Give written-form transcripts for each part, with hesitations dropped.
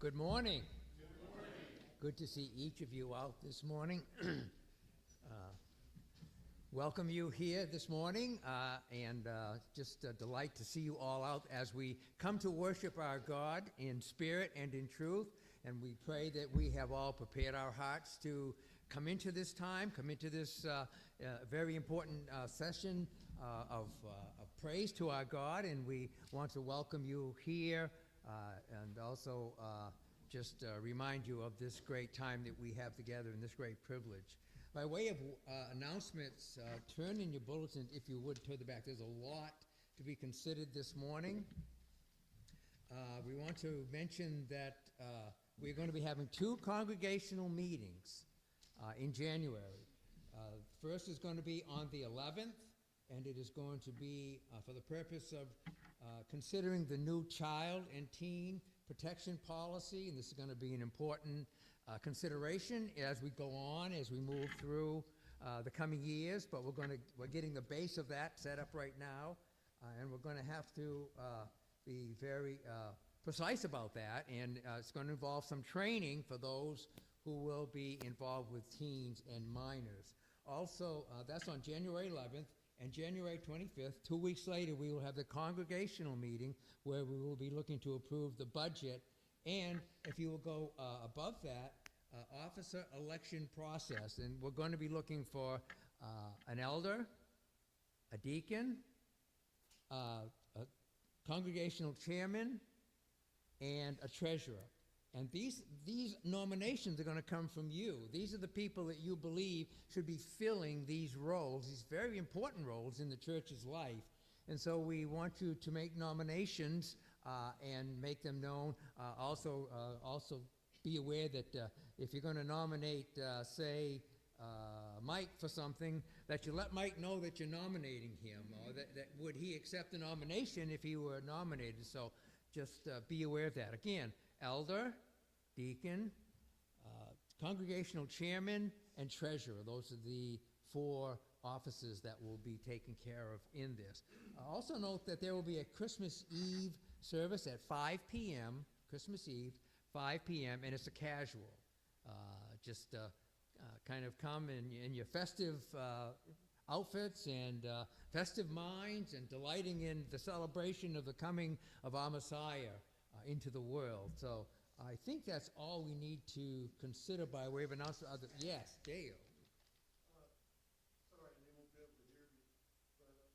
Good morning. Good to see each of you out this morning. Welcome you here this morning, and just a delight to see you all out as we come to worship our God in spirit and in truth. And we pray that we have all prepared our hearts to come into this time, come into this very important session of praise to our God. And we want to welcome you here and also just remind you of this great time that we have together and this great privilege. By way of announcements, turn in your bulletin, if you would, to the back. There's a lot to be considered this morning. We want to mention that we're going to be having 2 congregational meetings in January. First is going to be on the 11th, and it is going to be for the purpose of considering the new child and teen protection policy, and this is going to be an important consideration as we go on, as we move through the coming years. But we're getting the base of that set up right now, and we're going to have to be very precise about that, and it's going to involve some training for those who will be involved with teens and minors. Also, that's on January 11th. And January 25th, 2 weeks later, we will have the congregational meeting where we will be looking to approve the budget. And if you will go above that, officer election process. And we're going to be looking for an elder, a deacon, a congregational chairman, and a treasurer. And these nominations are going to come from you. These are the people that you believe should be filling these roles, these very important roles in the church's life. And so we want you to make nominations and make them known. Also be aware that if you're going to nominate, say, Mike for something, that you let Mike know that you're nominating him, or that would he accept the nomination if he were nominated. So just be aware of that. Again, elder, deacon, congregational chairman, and treasurer. Those are the 4 offices that will be taken care of in this. Also note that there will be a Christmas Eve service at 5 p.m., Christmas Eve, 5 p.m., and it's a casual. Just kind of come in your festive outfits and festive minds and delighting in the celebration of the coming of our Messiah into the world. So I think that's all we need to consider by way of announcement. Yes, Dale. Sorry, they won't be able to hear me. But my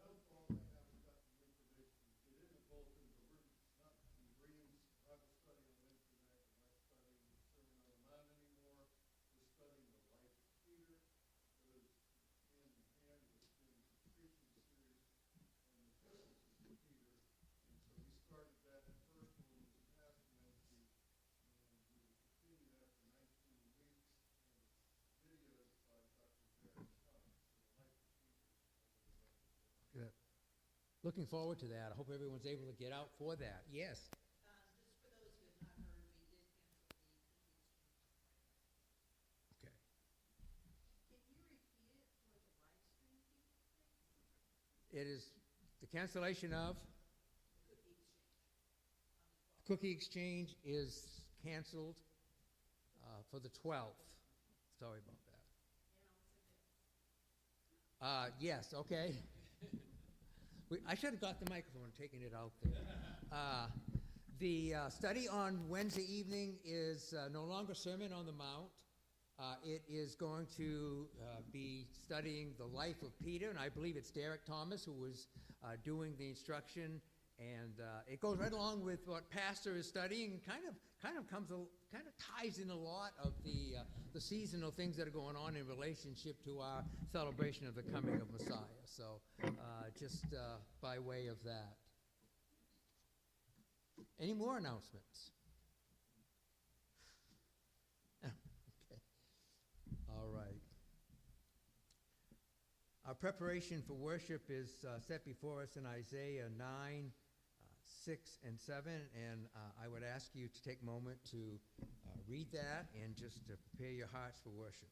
own fault, I haven't got the information. Get in the bulletin, but we're not in agreement. Bible study on Wednesday night. We're not studying the Sermon on the Mount anymore. We're studying the life of Peter. It goes hand in hand with doing the preaching series and the epistles of Peter. And so we started that. The first one was last Wednesday, and we will continue that for 19 weeks. And it's videos by Dr. Barrett Scott. So the life of Peter. Good. Looking forward to that. I hope everyone's able to get out for that. Yes. Just for those who have not heard, we did cancel the Okay. Can you repeat it for the live stream people, please? It is the cancellation of Cookie cookie exchange. exchange is canceled for the 12th. Sorry about that. And also this. Yes, okay. I should have got the microphone and taken it out there. The study on Wednesday evening is no longer Sermon on the Mount. It is going to be studying the life of Peter, and I believe it's Derek Thomas who was doing the instruction. And it goes right along with what Pastor is studying, and kind of ties in a lot of the seasonal things that are going on in relationship to our celebration of the coming of Messiah. So just by way of that. Any more announcements? Okay. All right. Our preparation for worship is set before us in Isaiah 9, 6, and 7, and I would ask you to take a moment to read that and just to prepare your hearts for worship.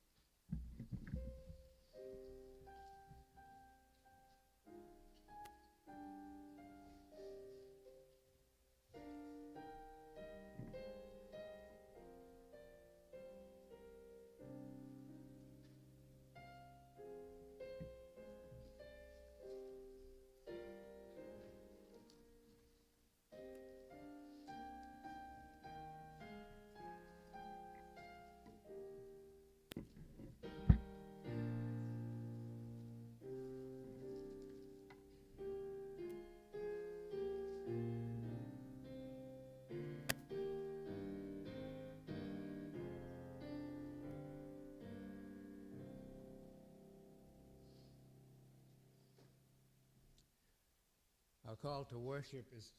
call to worship is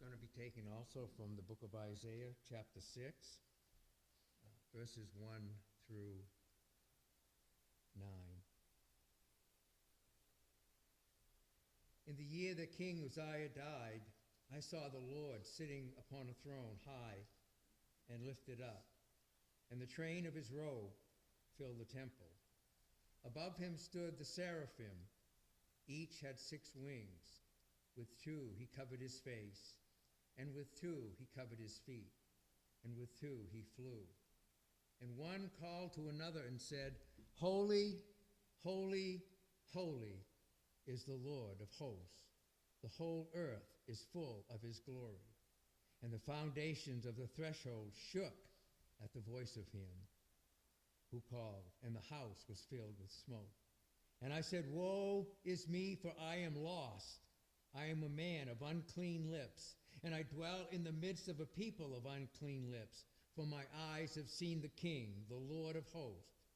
going to be taken also from the book of Isaiah, chapter 6, verses 1 through 9. In the year that King Uzziah died, I saw the Lord sitting upon a throne high and lifted up, and the train of his robe filled the temple. Above him stood the seraphim. Each had 6 wings. With 2 he covered his face, and with 2 he covered his feet, and with 2 he flew. And one called to another and said, Holy, holy, holy is the Lord of hosts. The whole earth is full of his glory. And the foundations of the threshold shook at the voice of him who called, and the house was filled with smoke. And I said, Woe is me, for I am lost. I am a man of unclean lips, and I dwell in the midst of a people of unclean lips, for my eyes have seen the King, the Lord of hosts.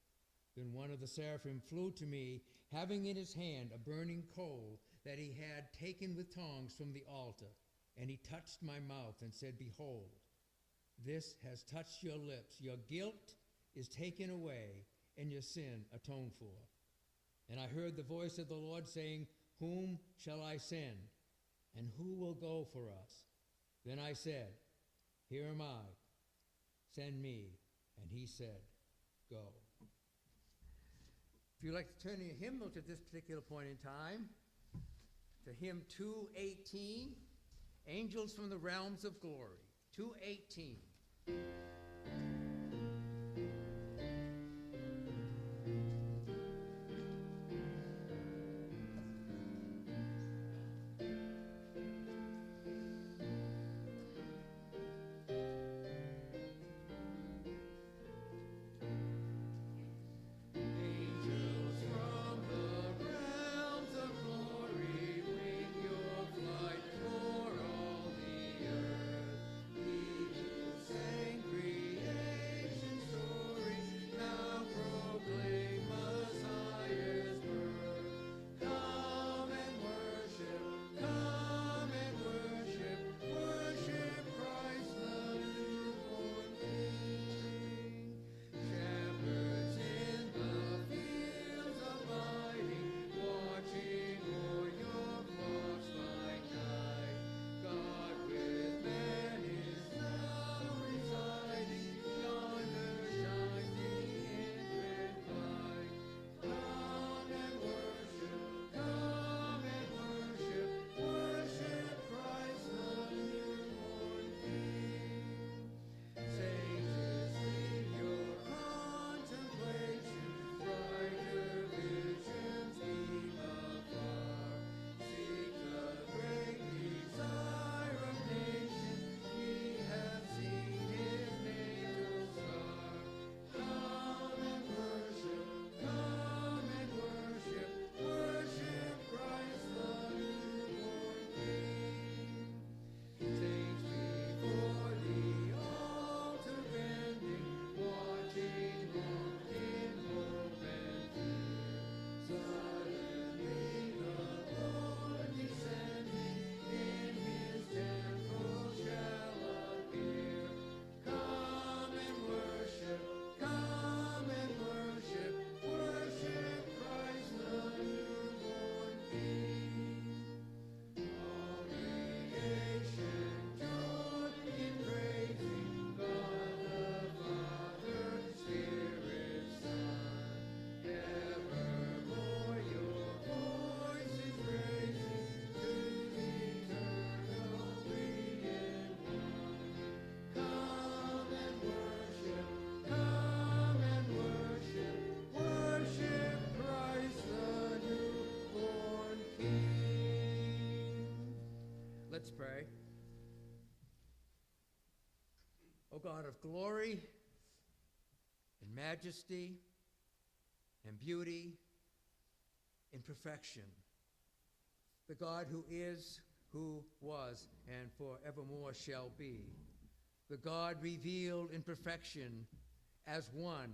Then one of the seraphim flew to me, having in his hand a burning coal that he had taken with tongs from the altar. And he touched my mouth and said, Behold, this has touched your lips. Your guilt is taken away, and your sin atoned for. And I heard the voice of the Lord saying, Whom shall I send? And who will go for us? Then I said, Here am I. Send me. And he said, Go. If you'd like to turn your hymnal at this particular point in time, to hymn 218, Angels from the Realms of Glory, 218. Let's pray. O God of glory and majesty and beauty and perfection, the God who is, who was, and forevermore shall be, the God revealed in perfection as one,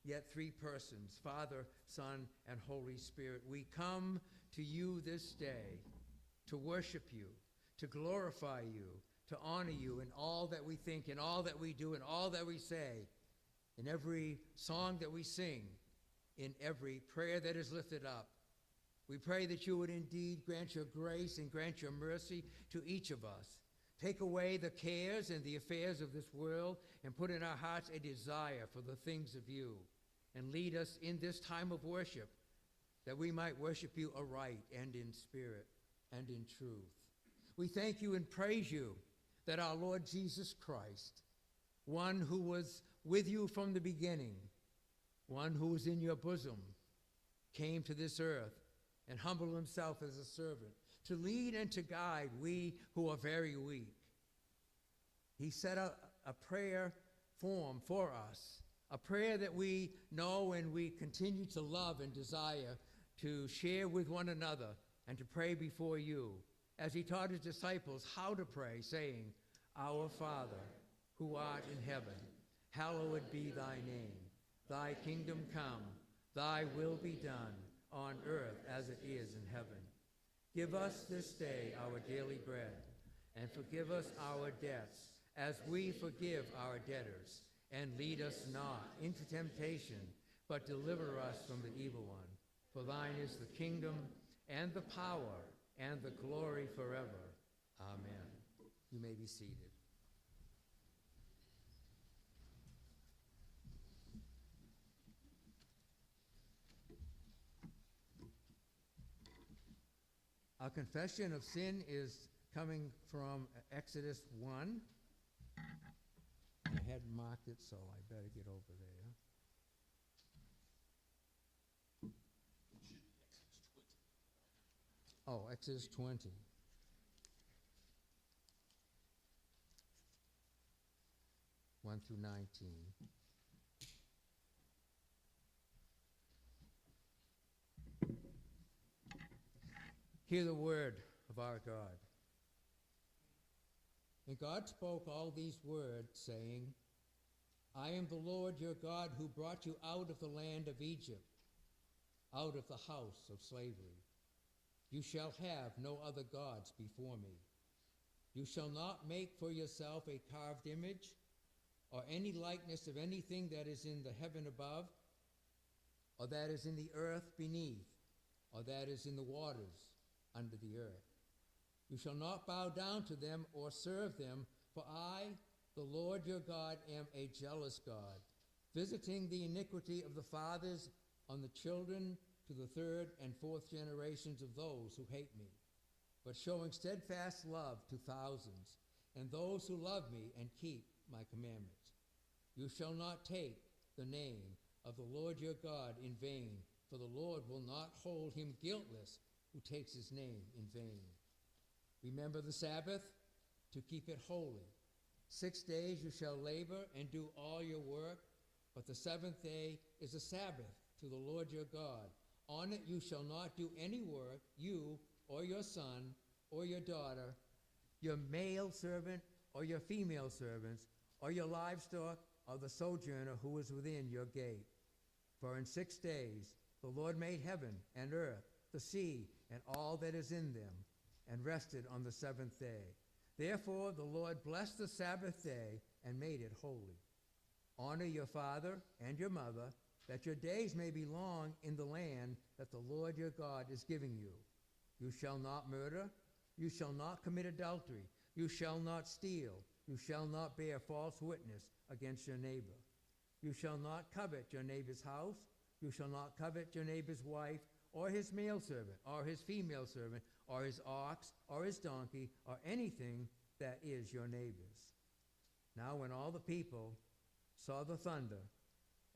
yet 3 persons, Father, Son, and Holy Spirit. We come to you this day to worship you, to glorify you, to honor you in all that we think, in all that we do, in all that we say, in every song that we sing, in every prayer that is lifted up. We pray that you would indeed grant your grace and grant your mercy to each of us. Take away the cares and the affairs of this world and put in our hearts a desire for the things of you. And lead us in this time of worship that we might worship you aright and in spirit and in truth. We thank you and praise you that our Lord Jesus Christ, one who was with you from the beginning, one who was in your bosom, came to this earth and humbled himself as a servant to lead and to guide we who are very weak. He set up a prayer form for us, a prayer that we know and we continue to love and desire to share with one another and to pray before you, as he taught his disciples how to pray, saying, Our Father, who art in heaven, hallowed be thy name. Thy kingdom come, thy will be done, on earth as it is in heaven. Give us this day our daily bread, and forgive us our debts, as we forgive our debtors. And lead us not into temptation, but deliver us from the evil one. For thine is the kingdom, and the power, and the glory forever. Amen. You may be seated. Our confession of sin is coming from Exodus 1. I hadn't marked it, so I better get over there. Oh, Exodus 20. One through 19. Hear the word of our God. And God spoke all these words, saying, I am the Lord your God who brought you out of the land of Egypt, out of the house of slavery. You shall have no other gods before me. You shall not make for yourself a carved image or any likeness of anything that is in the heaven above, or that is in the earth beneath, or that is in the waters under the earth. You shall not bow down to them or serve them, for I, the Lord your God, am a jealous God, visiting the iniquity of the fathers on the children to the third and fourth generations of those who hate me, but showing steadfast love to thousands, and those who love me and keep my commandments. You shall not take the name of the Lord your God in vain, for the Lord will not hold him guiltless who takes his name in vain. Remember the Sabbath to keep it holy. 6 days you shall labor and do all your work, but the seventh day is a Sabbath to the Lord your God. On it you shall not do any work, you or your son or your daughter, your male servant or your female servants, or your livestock, or the sojourner who is within your gate. For in 6 days the Lord made heaven and earth, the sea, and all that is in them, and rested on the seventh day. Therefore the Lord blessed the Sabbath day and made it holy. Honor your father and your mother, that your days may be long in the land that the Lord your God is giving you. You shall not murder. You shall not commit adultery. You shall not steal. You shall not bear false witness against your neighbor. You shall not covet your neighbor's house. You shall not covet your neighbor's wife, or his male servant, or his female servant, or his ox, or his donkey, or anything that is your neighbor's. Now when all the people saw the thunder,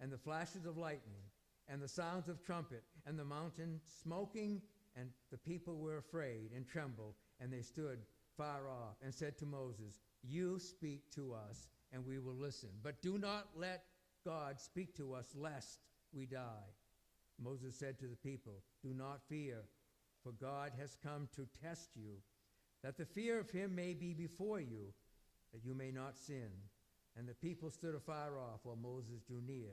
and the flashes of lightning, and the sounds of trumpet, and the mountain smoking, and the people were afraid and trembled, and they stood far off, and said to Moses, You speak to us, and we will listen. But do not let God speak to us, lest we die. Moses said to the people, Do not fear, for God has come to test you, that the fear of him may be before you, that you may not sin. And the people stood afar off while Moses drew near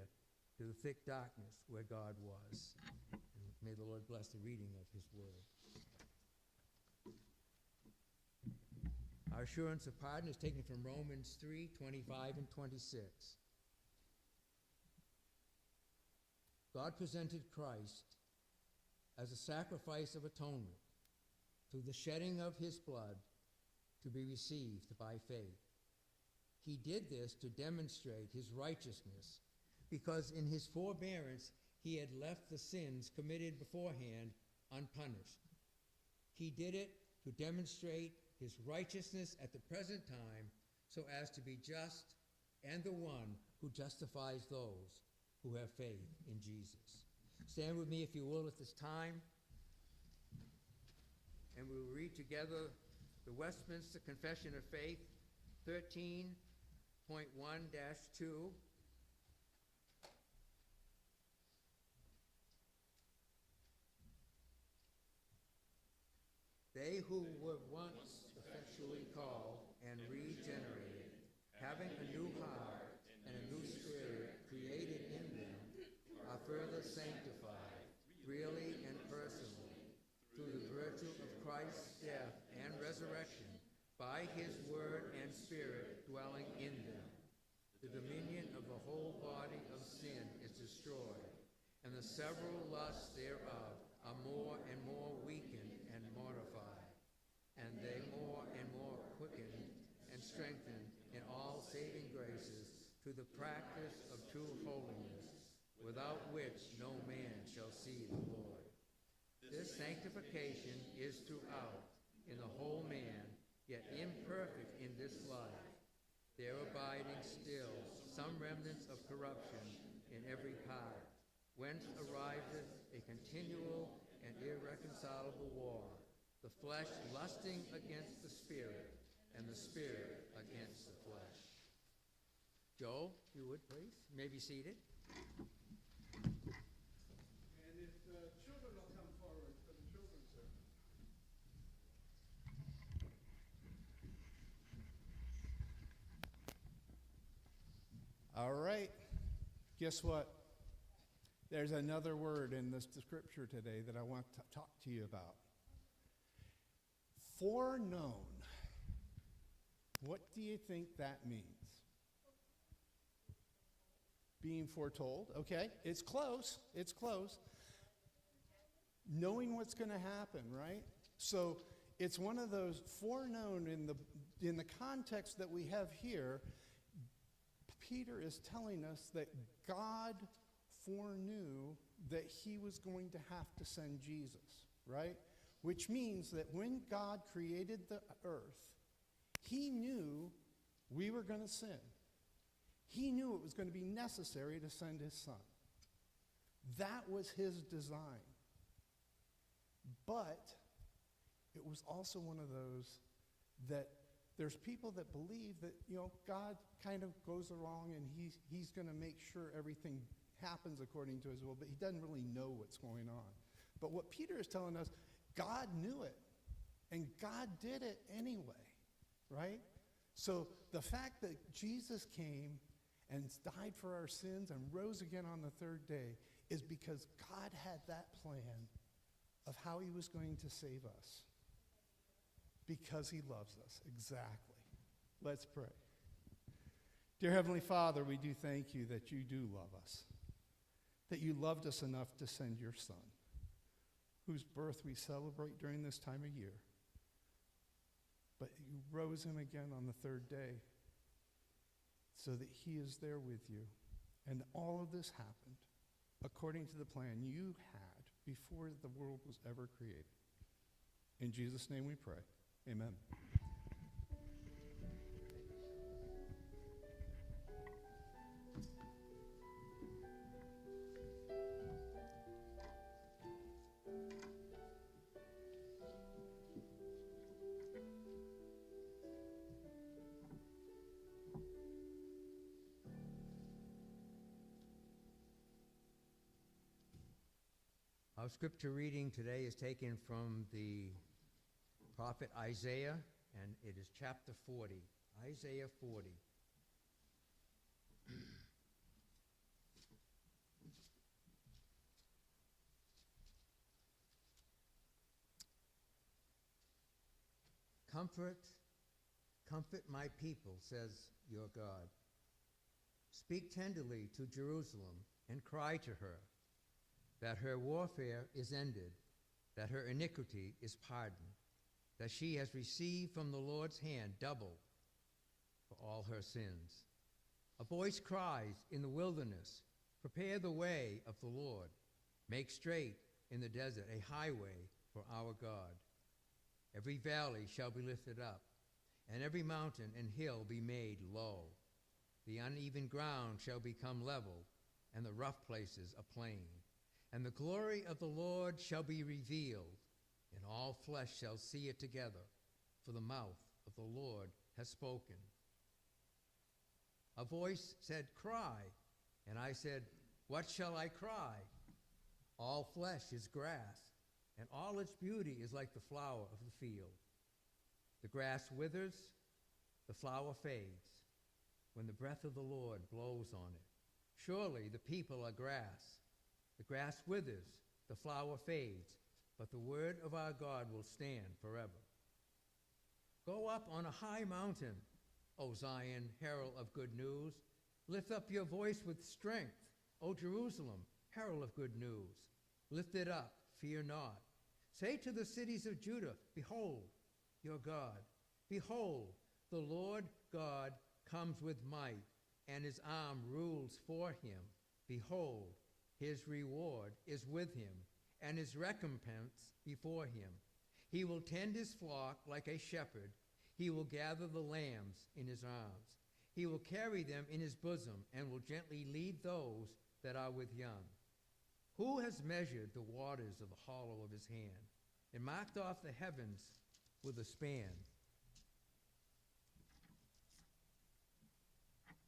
to the thick darkness where God was. And may the Lord bless the reading of his word. Our assurance of pardon is taken from Romans 3:25 and 26. God presented Christ as a sacrifice of atonement through the shedding of his blood to be received by faith. He did this to demonstrate his righteousness, because in his forbearance he had left the sins committed beforehand unpunished. He did it to demonstrate his righteousness at the present time, so as to be just and the one who justifies those who have faith in Jesus. Stand with me, if you will, at this time, and we will read together the Westminster Confession of Faith, 13.1-2. They who were once effectually called and regenerated, having a new heart and a new spirit created in them, are further sanctified, really and personally, through the virtue of Christ's death and resurrection, by his word and spirit dwelling in them. The dominion of the whole body of sin is destroyed, and the several lusts thereof are more and more weakened and mortified, and they more and more quickened and strengthened in all saving graces to the practice of true holiness, without which no man shall see the Lord. This sanctification is throughout in the whole man, yet imperfect in this life, there abiding still some remnants of corruption in every part, whence ariseth a continual and irreconcilable war, the flesh lusting against the spirit, and the spirit against the flesh. Joe, if you would, please. You may be seated. And if children will come forward for the children's service. All right. Guess what? There's another word in this scripture today that I want to talk to you about. Foreknown. What do you think that means? Being foretold. Okay, it's close. It's close. Knowing what's going to happen, right? So it's one of those foreknown in the context that we have here. Peter is telling us that God foreknew that he was going to have to send Jesus, right? Which means that when God created the earth, he knew we were going to sin. He knew it was going to be necessary to send his son. That was his design. But it was also one of those that there's people that believe that, God kind of goes along and he's going to make sure everything happens according to his will, but he doesn't really know what's going on. But what Peter is telling us, God knew it, and God did it anyway, right? So the fact that Jesus came and died for our sins and rose again on the third day is because God had that plan of how he was going to save us. Because he loves us. Exactly. Let's pray. Dear Heavenly Father, we do thank you that you do love us. That you loved us enough to send your Son, whose birth we celebrate during this time of year. But you rose him again on the third day so that he is there with you. And all of this happened according to the plan you had before the world was ever created. In Jesus' name we pray. Amen. Our scripture reading today is taken from the prophet Isaiah, and it is chapter 40. Isaiah 40. Comfort Comfort my people, says your God. Speak tenderly to Jerusalem and cry to her that her warfare is ended, that her iniquity is pardoned, that she has received from the Lord's hand double for all her sins. A voice cries in the wilderness, prepare the way of the Lord. Make straight in the desert a highway for our God. Every valley shall be lifted up, and every mountain and hill be made low. The uneven ground shall become level, and the rough places a plain. And the glory of the Lord shall be revealed, and all flesh shall see it together, for the mouth of the Lord has spoken. A voice said, cry, and I said, what shall I cry? All flesh is grass, and all its beauty is like the flower of the field. The grass withers, the flower fades, when the breath of the Lord blows on it. Surely the people are grass. The grass withers, the flower fades, but the word of our God will stand forever. Go up on a high mountain, O Zion, herald of good news. Lift up your voice with strength, O Jerusalem, herald of good news. Lift it up, fear not. Say to the cities of Judah, behold, your God. Behold, the Lord God comes with might, and his arm rules for him. Behold, his reward is with him, and his recompense before him. He will tend his flock like a shepherd. He will gather the lambs in his arms. He will carry them in his bosom, and will gently lead those that are with young. Who has measured the waters of the hollow of his hand, and marked off the heavens with a span?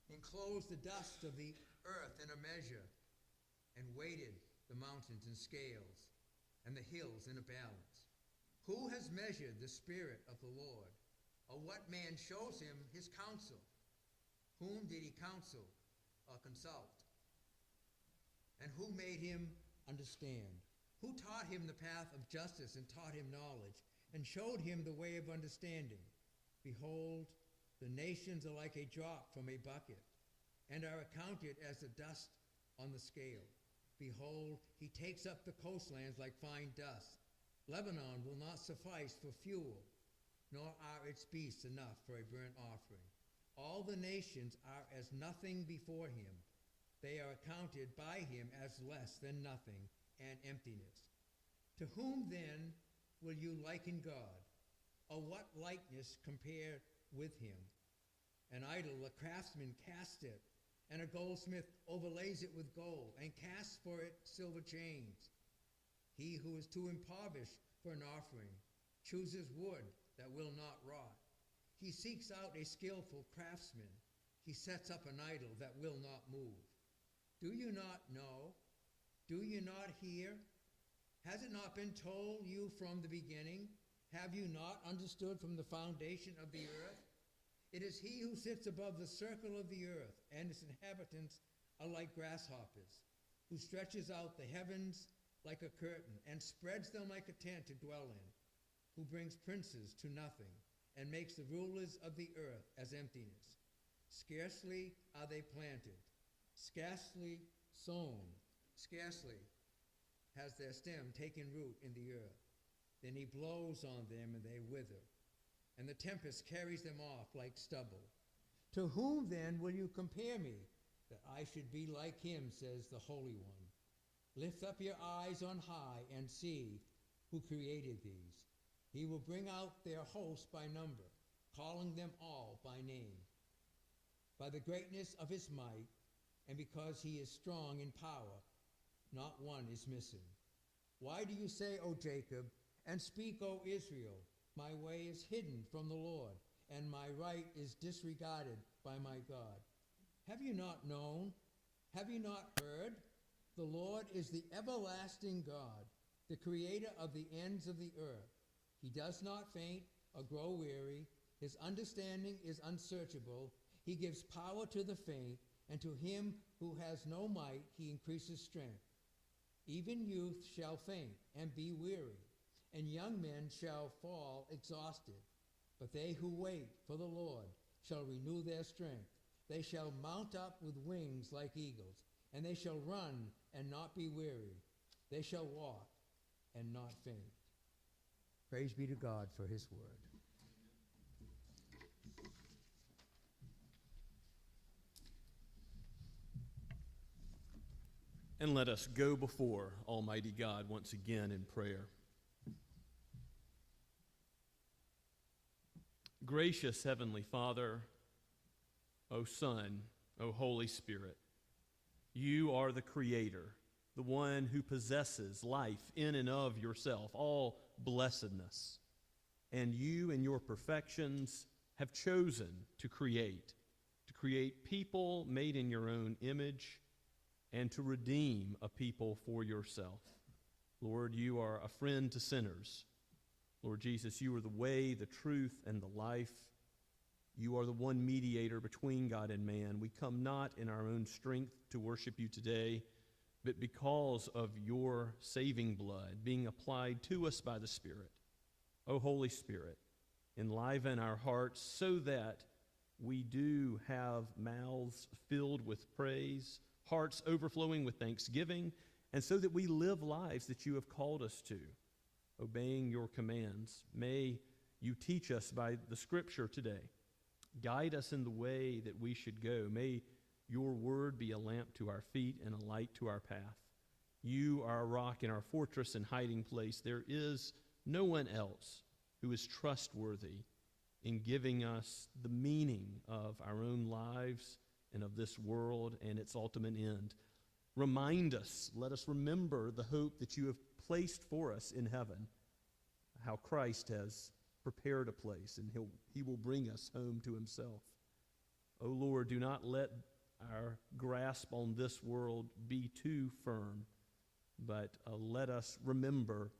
Enclosed the dust of the earth in a measure, and weighted the mountains in scales, and the hills in a balance. Who has measured the Spirit of the Lord? Or what man shows him his counsel? Whom did he counsel or consult? And who made him understand? Who taught him the path of justice and taught him knowledge and showed him the way of understanding? Behold, the nations are like a drop from a bucket and are accounted as the dust on the scale. Behold, he takes up the coastlands like fine dust. Lebanon will not suffice for fuel, nor are its beasts enough for a burnt offering. All the nations are as nothing before him. They are accounted by him as less than nothing and emptiness. To whom then will you liken God? Or what likeness compare with him? An idol, a craftsman casts it, and a goldsmith overlays it with gold, and casts for it silver chains. He who is too impoverished for an offering chooses wood that will not rot. He seeks out a skillful craftsman. He sets up an idol that will not move. Do you not know? Do you not hear? Has it not been told you from the beginning? Have you not understood from the foundation of the earth? It is he who sits above the circle of the earth, and its inhabitants are like grasshoppers, who stretches out the heavens like a curtain, and spreads them like a tent to dwell in, who brings princes to nothing, and makes the rulers of the earth as emptiness. Scarcely are they planted, scarcely sown, scarcely has their stem taken root in the earth. Then he blows on them, and they wither, and the tempest carries them off like stubble. To whom then will you compare me, that I should be like him, says the Holy One? Lift up your eyes on high and see who created these. He will bring out their host by number, calling them all by name. By the greatness of his might, and because he is strong in power, not one is missing. Why do you say, O Jacob, and speak, O Israel, my way is hidden from the Lord, and my right is disregarded by my God? Have you not known? Have you not heard? The Lord is the everlasting God, the creator of the ends of the earth. He does not faint or grow weary. His understanding is unsearchable. He gives power to the faint, and to him who has no might he increases strength. Even youth shall faint and be weary, and young men shall fall exhausted. But they who wait for the Lord shall renew their strength. They shall mount up with wings like eagles, and they shall run and not be weary. They shall walk and not faint. Praise be to God for his word. And let us go before Almighty God once again in prayer. Gracious Heavenly Father, O Son, O Holy Spirit, you are the Creator, the one who possesses life in and of yourself, all blessedness. And you in your perfections have chosen to create people made in your own image, and to redeem a people for yourself. Lord, you are a friend to sinners. Lord Jesus, you are the way, the truth, and the life. You are the one mediator between God and man. We come not in our own strength to worship you today, but because of your saving blood being applied to us by the Spirit. O Holy Spirit, enliven our hearts so that we do have mouths filled with praise, hearts overflowing with thanksgiving, and so that we live lives that you have called us to, obeying your commands. May you teach us by the Scripture today. Guide us in the way that we should go. May your word be a lamp to our feet and a light to our path. You are a rock and our fortress and hiding place. There is no one else who is trustworthy in giving us the meaning of our own lives and of this world and its ultimate end. Remind us, let us remember the hope that you have placed for us in heaven, how Christ has prepared a place, and he will bring us home to himself. O Lord, do not let our grasp on this world be too firm, but let us remember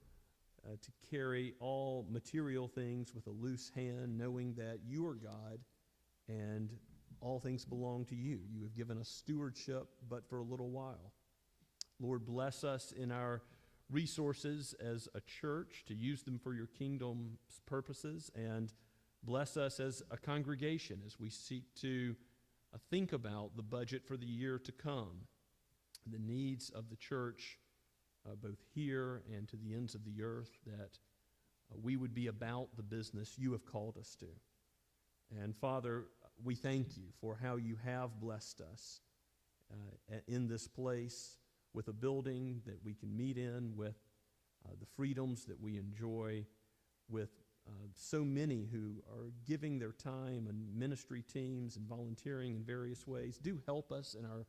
to carry all material things with a loose hand, knowing that you are God and all things belong to you. You have given us stewardship, but for a little while. Lord, bless us in our resources as a church to use them for your kingdom's purposes, and bless us as a congregation as we seek to think about the budget for the year to come, the needs of the church, both here and to the ends of the earth, that we would be about the business you have called us to. And Father, we thank you for how you have blessed us in this place with a building that we can meet in, with the freedoms that we enjoy, with so many who are giving their time and ministry teams and volunteering in various ways. Do help us in our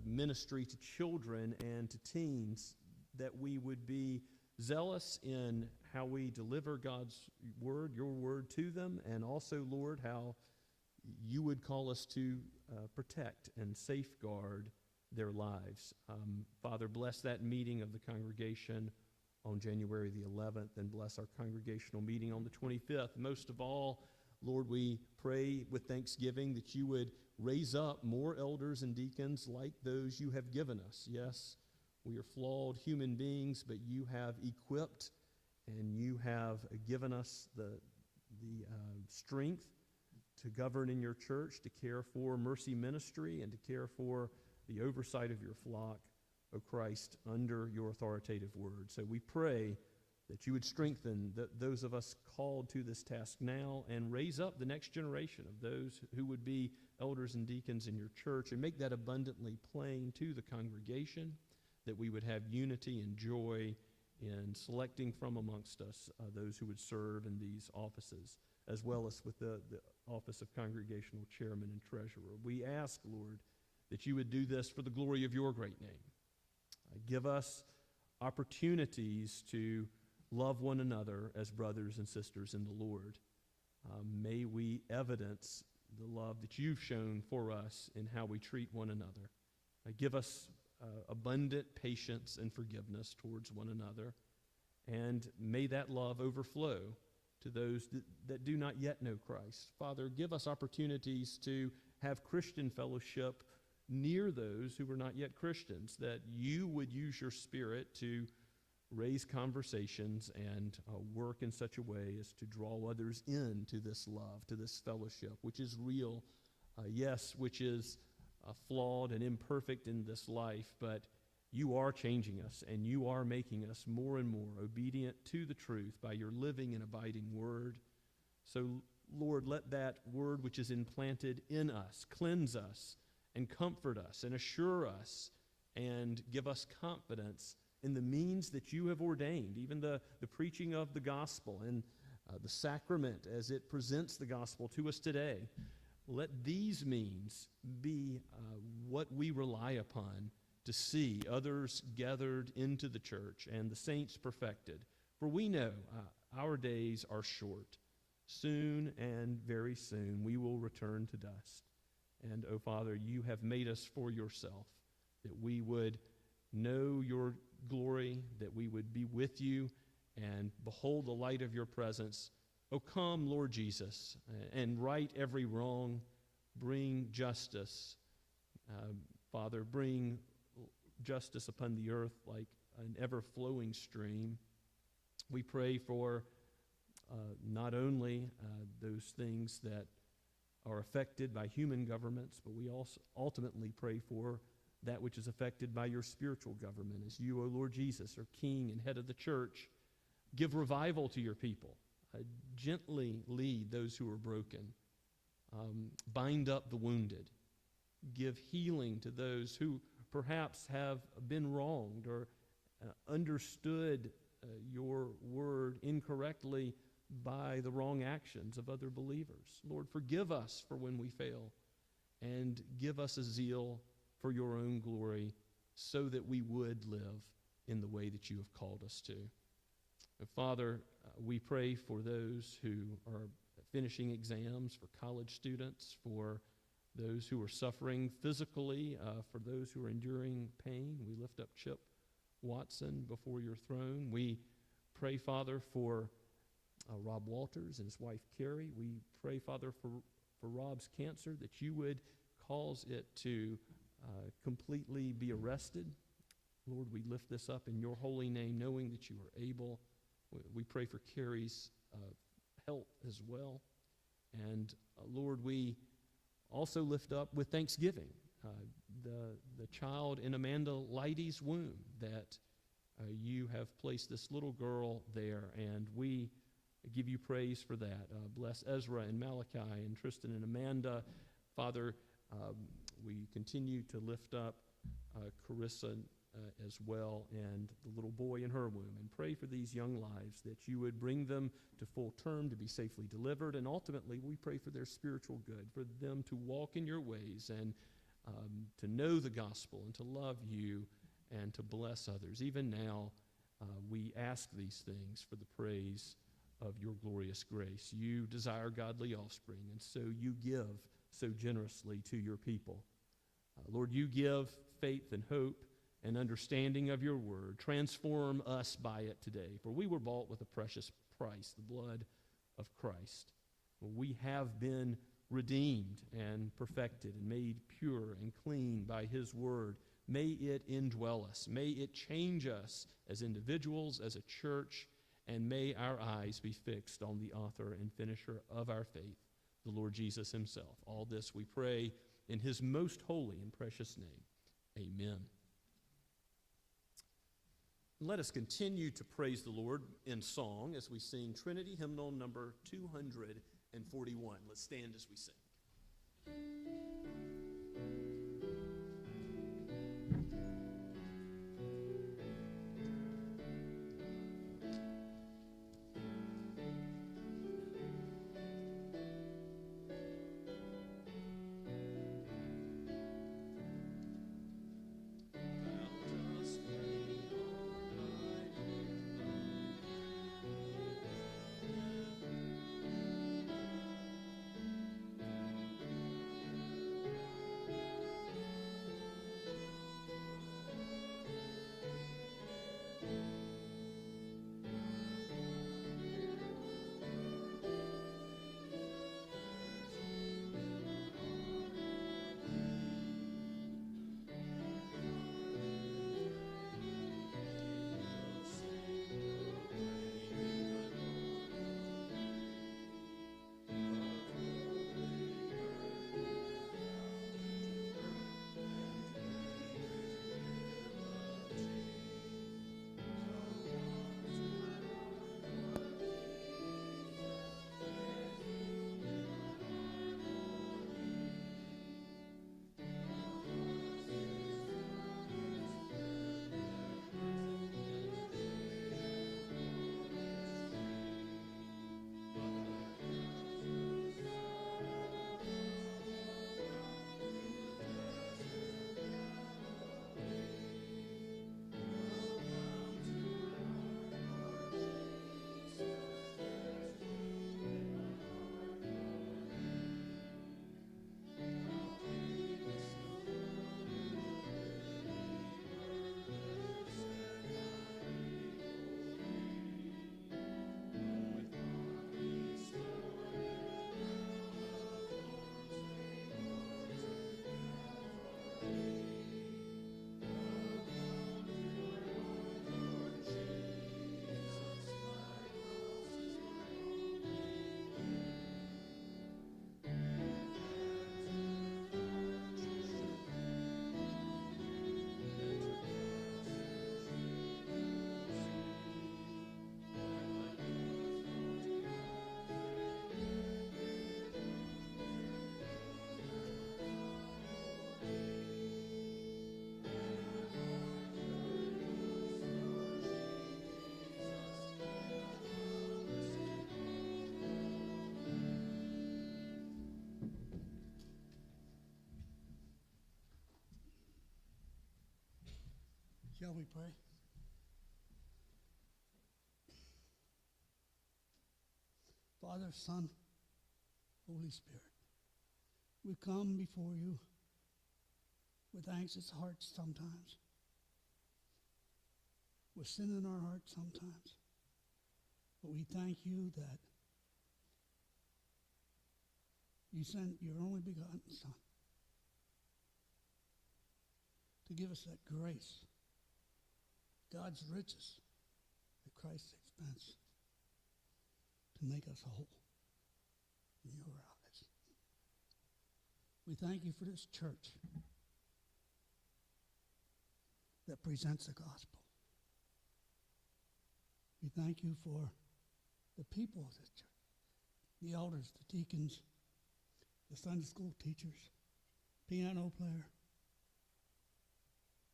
ministry to children and to teens, that we would be zealous in how we deliver God's word, your word to them, and also, Lord, how you would call us to protect and safeguard their lives. Father, bless that meeting of the congregation on January the 11th, and bless our congregational meeting on the 25th. Most of all, Lord, we pray with thanksgiving that you would raise up more elders and deacons like those you have given us. Yes, we are flawed human beings, but you have equipped and you have given us the strength to govern in your church, to care for mercy ministry, and to care for the oversight of your flock, O Christ, under your authoritative word. So we pray that you would strengthen those of us called to this task now, and raise up the next generation of those who would be elders and deacons in your church, and make that abundantly plain to the congregation, that we would have unity and joy in selecting from amongst us those who would serve in these offices, as well as with the office of congregational chairman and treasurer. We ask, Lord, that you would do this for the glory of your great name. Give us opportunities to love one another as brothers and sisters in the Lord. May we evidence the love that you've shown for us in how we treat one another. Give us abundant patience and forgiveness towards one another, and may that love overflow to those that do not yet know Christ. Father, give us opportunities to have Christian fellowship near those who are not yet Christians, that you would use your Spirit to raise conversations and work in such a way as to draw others into this love, to this fellowship, which is real, yes, which is flawed and imperfect in this life, but you are changing us, and you are making us more and more obedient to the truth by your living and abiding word. So, Lord, let that word which is implanted in us cleanse us and comfort us and assure us and give us confidence in the means that you have ordained, even the preaching of the gospel and the sacrament as it presents the gospel to us today. Let these means be what we rely upon to see others gathered into the church and the saints perfected. For we know our days are short. Soon and very soon we will return to dust. And, O Father, you have made us for yourself, that we would know your glory, that we would be with you and behold the light of your presence. O come, Lord Jesus, and right every wrong, bring justice. Father, bring justice upon the earth like an ever-flowing stream. We pray for not only those things that are affected by human governments, but we also ultimately pray for that which is affected by your spiritual government. As you, O Lord Jesus, are King and head of the church, give revival to your people. Gently lead those who are broken. Bind up the wounded. Give healing to those who perhaps have been wronged or understood your word incorrectly by the wrong actions of other believers. Lord, forgive us for when we fail, and give us a zeal for your own glory so that we would live in the way that you have called us to. Father, we pray for those who are finishing exams, for college students, for those who are suffering physically, for those who are enduring pain. We lift up Chip Watson before your throne. We pray, Father, for Rob Walters and his wife Carrie. We pray, Father, for Rob's cancer, that you would cause it to completely be arrested. Lord, we lift this up in your holy name, knowing that you are able. We pray for Carrie's health as well. And Lord, we also lift up with thanksgiving the child in Amanda Leidy's womb, that you have placed this little girl there, and we give you praise for that. Bless Ezra and Malachi and Tristan and Amanda. Father, we continue to lift up Carissa as well, and the little boy in her womb, and pray for these young lives, that you would bring them to full term, to be safely delivered, and ultimately we pray for their spiritual good, for them to walk in your ways and to know the gospel and to love you and to bless others. Even now, we ask these things for the praise of your glorious grace. You desire godly offspring, and so you give so generously to your people. Lord, you give faith and hope and understanding of your word. Transform us by it today, for we were bought with a precious price, the blood of Christ. We have been redeemed and perfected and made pure and clean by his word. May it indwell us. May it change us as individuals, as a church, and may our eyes be fixed on the author and finisher of our faith, the Lord Jesus himself. All this we pray in his most holy and precious name. Amen. Let us continue to praise the Lord in song as we sing Trinity Hymnal number 241. Let's stand as we sing. Shall we pray? Father, Son, Holy Spirit, we come before you with anxious hearts sometimes, with sin in our hearts sometimes. But we thank you that you sent your only begotten Son to give us that grace, God's riches at Christ's expense, to make us whole in your eyes. We thank you for this church that presents the gospel. We thank you for the people of this church, the elders, the deacons, the Sunday school teachers, piano player,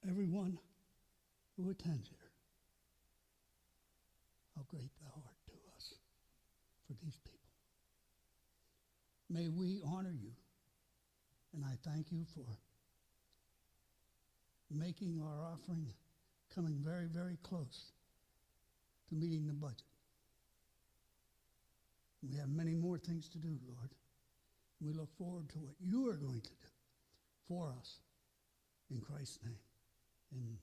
everyone who attends here. How great thou art to us for these people. May we honor you, and I thank you for making our offering coming very, very close to meeting the budget. We have many more things to do, Lord. We look forward to what you are going to do for us. In Christ's name, amen.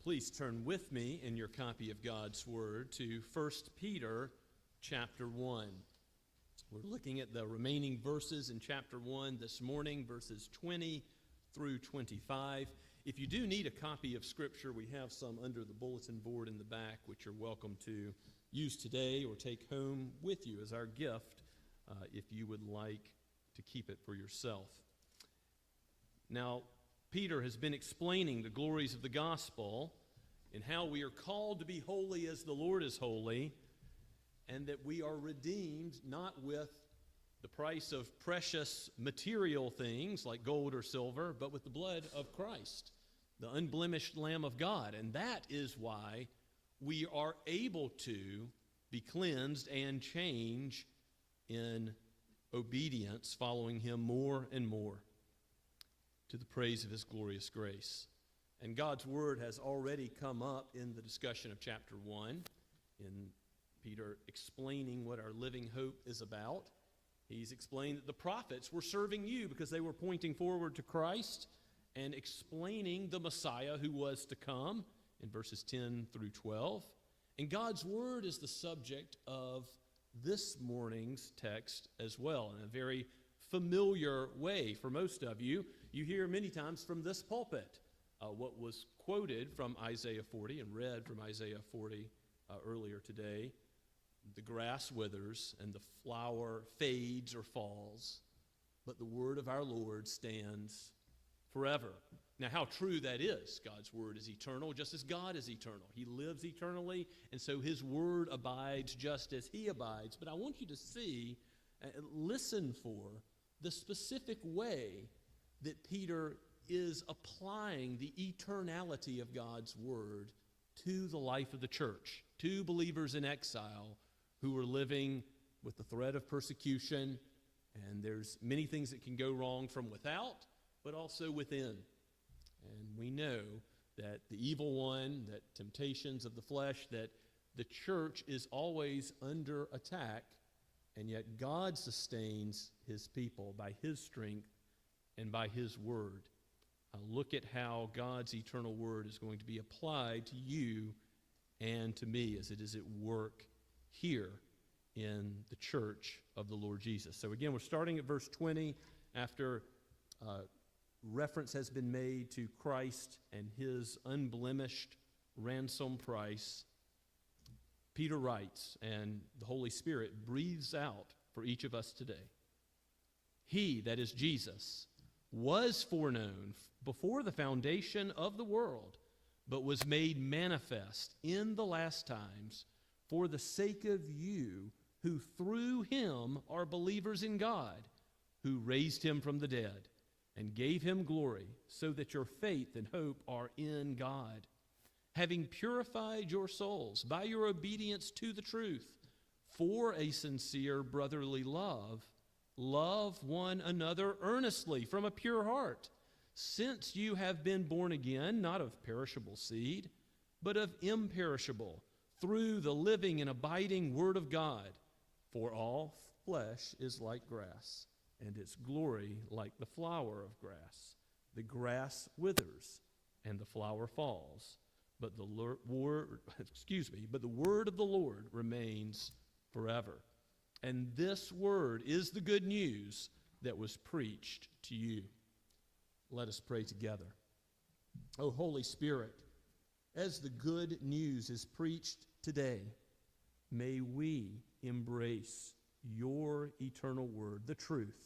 Please turn with me in your copy of God's Word to 1 Peter chapter 1. We're looking at the remaining verses in chapter 1 this morning, verses 20 through 25. If you do need a copy of Scripture, we have some under the bulletin board in the back, which you're welcome to use today or take home with you as our gift if you would like to keep it for yourself. Now, Peter has been explaining the glories of the gospel and how we are called to be holy as the Lord is holy, and that we are redeemed not with the price of precious material things like gold or silver, but with the blood of Christ, the unblemished Lamb of God. And that is why we are able to be cleansed and change in obedience, following him more and more, to the praise of his glorious grace. And God's word has already come up in the discussion of chapter 1, in Peter explaining what our living hope is about. He's explained that the prophets were serving you because they were pointing forward to Christ and explaining the Messiah who was to come in verses 10 through 12. And God's word is the subject of this morning's text as well, in a very familiar way for most of you. You hear many times from this pulpit what was quoted from Isaiah 40 and read from Isaiah 40 earlier today. The grass withers and the flower fades or falls, but the word of our Lord stands forever. Now, how true that is. God's word is eternal, just as God is eternal. He lives eternally, and so his word abides just as he abides. But I want you to see, listen for the specific way that Peter is applying the eternality of God's word to the life of the church, to believers in exile who are living with the threat of persecution. And there's many things that can go wrong from without, but also within. And we know that the evil one, that temptations of the flesh, that the church is always under attack, and yet God sustains his people by his strength and by his word. Look at how God's eternal word is going to be applied to you and to me as it is at work here in the church of the Lord Jesus. So again, we're starting at verse 20 after reference has been made to Christ and his unblemished ransom price. Peter writes, and the Holy Spirit breathes out for each of us today. He, that is Jesus, was foreknown before the foundation of the world, but was made manifest in the last times for the sake of you who through him are believers in God, who raised him from the dead and gave him glory, so that your faith and hope are in God. Having purified your souls by your obedience to the truth for a sincere brotherly love, love one another earnestly from a pure heart, since you have been born again, not of perishable seed, but of imperishable, through the living and abiding word of God. For all flesh is like grass, and its glory like the flower of grass. The grass withers, and the flower falls, but the word of the Lord remains forever. And this word is the good news that was preached to you. Let us pray together. O Holy Spirit, as the good news is preached today, may we embrace your eternal word, the truth,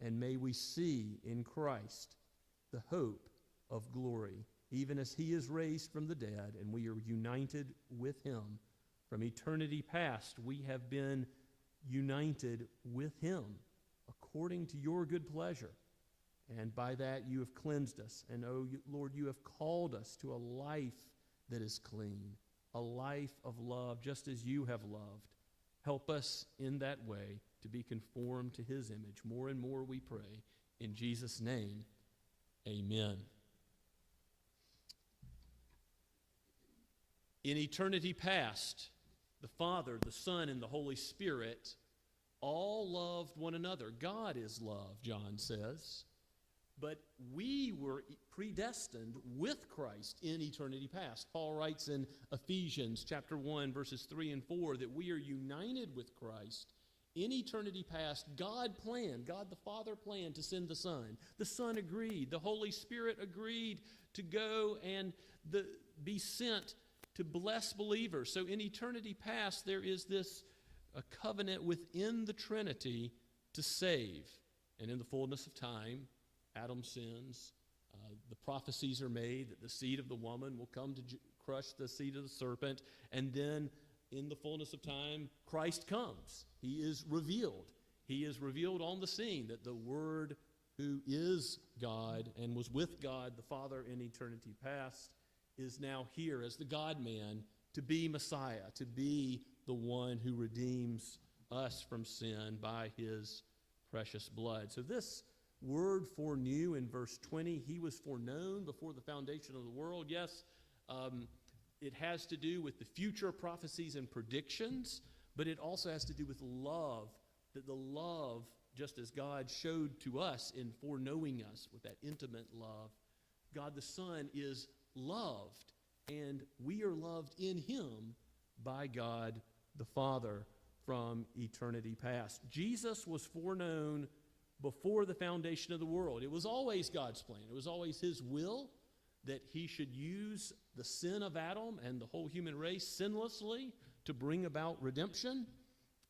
and may we see in Christ the hope of glory, even as he is raised from the dead and we are united with him. From eternity past, we have been united with him according to your good pleasure. And by that you have cleansed us. And, Lord, you have called us to a life that is clean, a life of love, just as you have loved. Help us in that way to be conformed to his image. More and more we pray. In Jesus' name, amen. In eternity past, the Father, the Son, and the Holy Spirit all loved one another. God is love, John says. But we were predestined with Christ in eternity past. Paul writes in Ephesians chapter 1, verses 3 and 4, that we are united with Christ in eternity past. God the Father planned to send the Son. The Son agreed. The Holy Spirit agreed to go and be sent to bless believers. So in eternity past, there is this a covenant within the Trinity to save. And in the fullness of time, Adam sins. The prophecies are made that the seed of the woman will come to crush the seed of the serpent. And then in the fullness of time, Christ comes. He is revealed. He is revealed on the scene, that the Word who is God and was with God the Father in eternity past is now here as the God-man to be Messiah, to be the one who redeems us from sin by his precious blood. So this word foreknew in verse 20. He was foreknown before the foundation of the world. Yes, it has to do with the future prophecies and predictions, but it also has to do with love, that the love, just as God showed to us in foreknowing us with that intimate love, God the Son is loved, and we are loved in him by God the Father from eternity past. Jesus was foreknown before the foundation of the world. It was always God's plan. It was always his will that he should use the sin of Adam and the whole human race sinlessly to bring about redemption.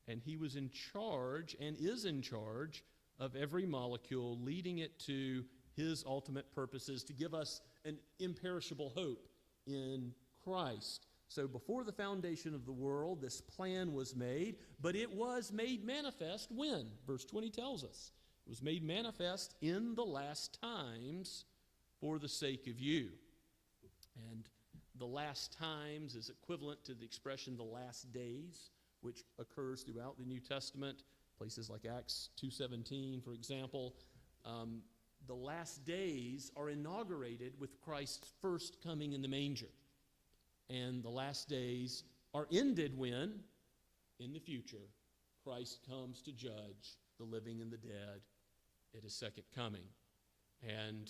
And he was in charge and is in charge of every molecule, leading it to his ultimate purposes to give us an imperishable hope in Christ. So before the foundation of the world, this plan was made, but it was made manifest when? Verse 20 tells us. It was made manifest in the last times for the sake of you. And the last times is equivalent to the expression the last days, which occurs throughout the New Testament, places like Acts 2:17, for example. The last days are inaugurated with Christ's first coming in the manger. And the last days are ended when, in the future, Christ comes to judge the living and the dead at his second coming. And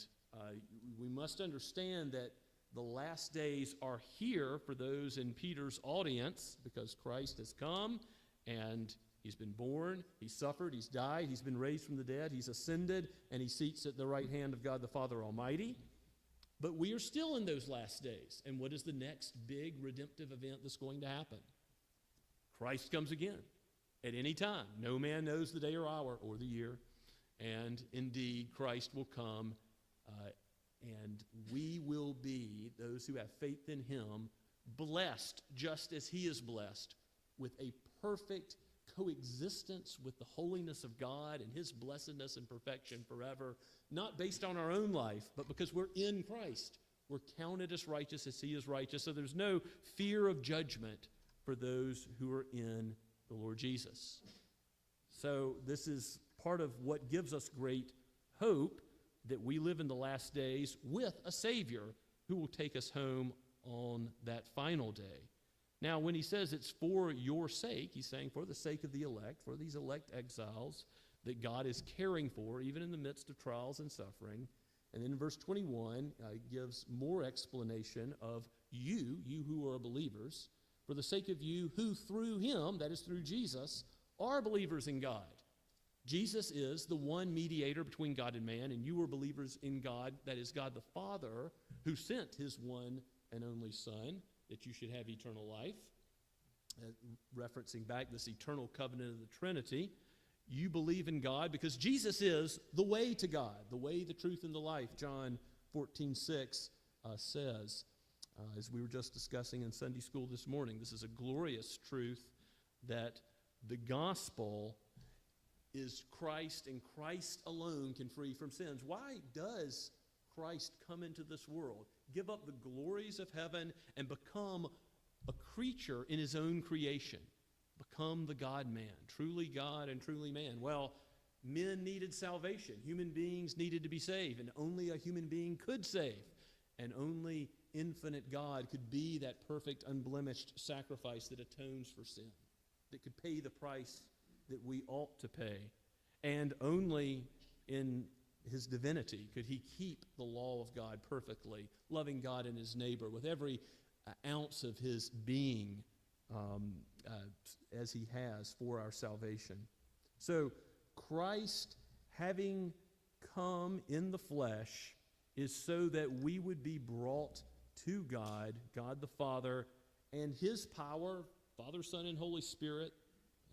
we must understand that the last days are here for those in Peter's audience because Christ has come and he's been born, he's suffered, he's died, he's been raised from the dead, he's ascended, and he seats at the right hand of God the Father Almighty. But we are still in those last days. And what is the next big redemptive event that's going to happen? Christ comes again at any time. No man knows the day or hour or the year. And indeed, Christ will come, and we will be, those who have faith in him, blessed just as he is blessed, with a perfect coexistence with the holiness of God and his blessedness and perfection forever, not based on our own life, but because we're in Christ. We're counted as righteous as he is righteous, so there's no fear of judgment for those who are in the Lord Jesus. So this is part of what gives us great hope, that we live in the last days with a Savior who will take us home on that final day. Now, when he says it's for your sake, he's saying for the sake of the elect, for these elect exiles that God is caring for, even in the midst of trials and suffering. And then in verse 21, gives more explanation of you who are believers, for the sake of you who through him, that is through Jesus, are believers in God. Jesus is the one mediator between God and man, and you are believers in God, that is God the Father, who sent his one and only Son, that you should have eternal life. Referencing back this eternal covenant of the Trinity, you believe in God because Jesus is the way to God, the way, the truth, and the life. John 14:6 says, as we were just discussing in Sunday school this morning, this is a glorious truth that the gospel is Christ, and Christ alone can free from sins. Why does Christ come into this world, give up the glories of heaven, and become a creature in his own creation? Become the God-man, truly God and truly man. Well, men needed salvation. Human beings needed to be saved, and only a human being could save. And only infinite God could be that perfect, unblemished sacrifice that atones for sin, that could pay the price that we ought to pay. And only in his divinity could he keep the law of God perfectly, loving God and his neighbor with every ounce of his being, as he has for our salvation. So Christ, having come in the flesh, is so that we would be brought to God, God the Father, and his power, Father, Son, and Holy Spirit,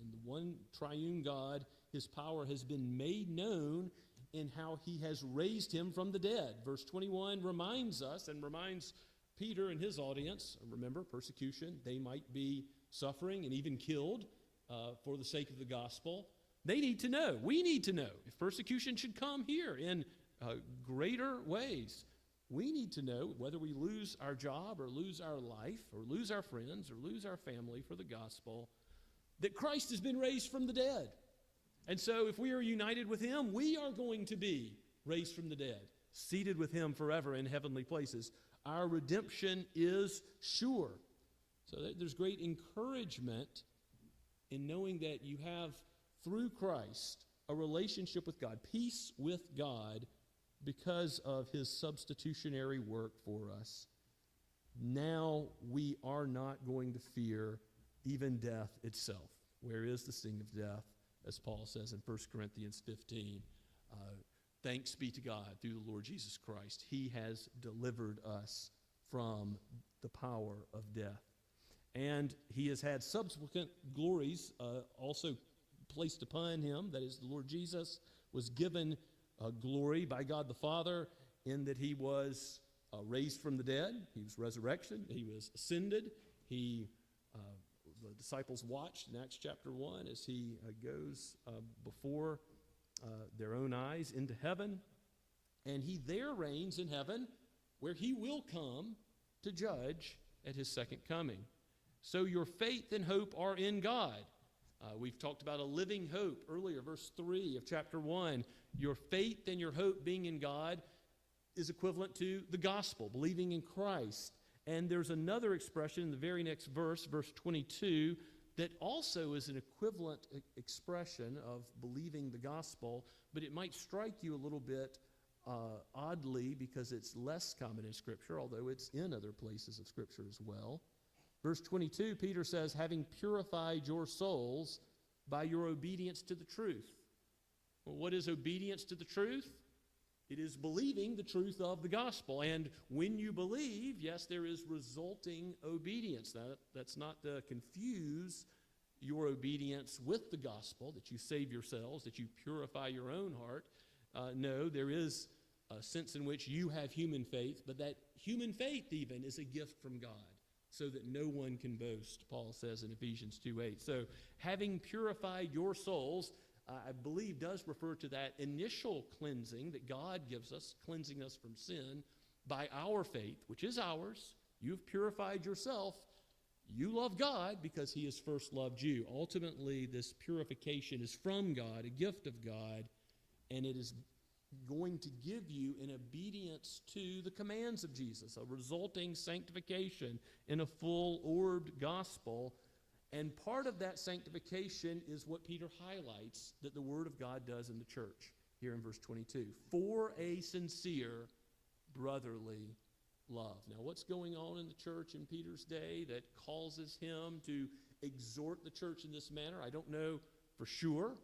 and the one triune God, his power has been made known in how he has raised him from the dead. Verse 21 reminds us and reminds Peter and his audience, remember, persecution, they might be suffering and even killed for the sake of the gospel. They need to know, we need to know, if persecution should come here in greater ways, we need to know whether we lose our job or lose our life or lose our friends or lose our family for the gospel, that Christ has been raised from the dead. And so if we are united with him, we are going to be raised from the dead, seated with him forever in heavenly places. Our redemption is sure. So there's great encouragement in knowing that you have, through Christ, a relationship with God, peace with God, because of his substitutionary work for us. Now we are not going to fear even death itself. Where is the sting of death? As Paul says in 1 Corinthians 15. Thanks be to God through the Lord Jesus Christ. He has delivered us from the power of death. And he has had subsequent glories also placed upon him. That is, the Lord Jesus was given glory by God the Father in that he was raised from the dead. He was resurrected. He was ascended. The disciples watched in Acts chapter 1 as he goes before their own eyes into heaven. And he there reigns in heaven, where he will come to judge at his second coming. So your faith and hope are in God. We've talked about a living hope earlier, verse 3 of chapter 1. Your faith and your hope being in God is equivalent to the gospel, believing in Christ. And there's another expression in the very next verse, verse 22, that also is an equivalent expression of believing the gospel, but it might strike you a little bit oddly because it's less common in Scripture, although it's in other places of Scripture as well. Verse 22, Peter says, having purified your souls by your obedience to the truth. Well, what is obedience to the truth? It is believing the truth of the gospel. And when you believe, yes, there is resulting obedience. That's not to confuse your obedience with the gospel, that you save yourselves, that you purify your own heart. No, there is a sense in which you have human faith, but that human faith even is a gift from God, so that no one can boast, Paul says in Ephesians 2:8. So having purified your souls, I believe does refer to that initial cleansing that God gives us, cleansing us from sin by our faith, which is ours. You've purified yourself. You love God because he has first loved you. Ultimately, this purification is from God, a gift of God, and it is going to give you in obedience to the commands of Jesus, a resulting sanctification in a full-orbed gospel. And part of that sanctification is what Peter highlights that the Word of God does in the church, here in verse 22, for a sincere brotherly love. Now, what's going on in the church in Peter's day that causes him to exhort the church in this manner? I don't know for sure,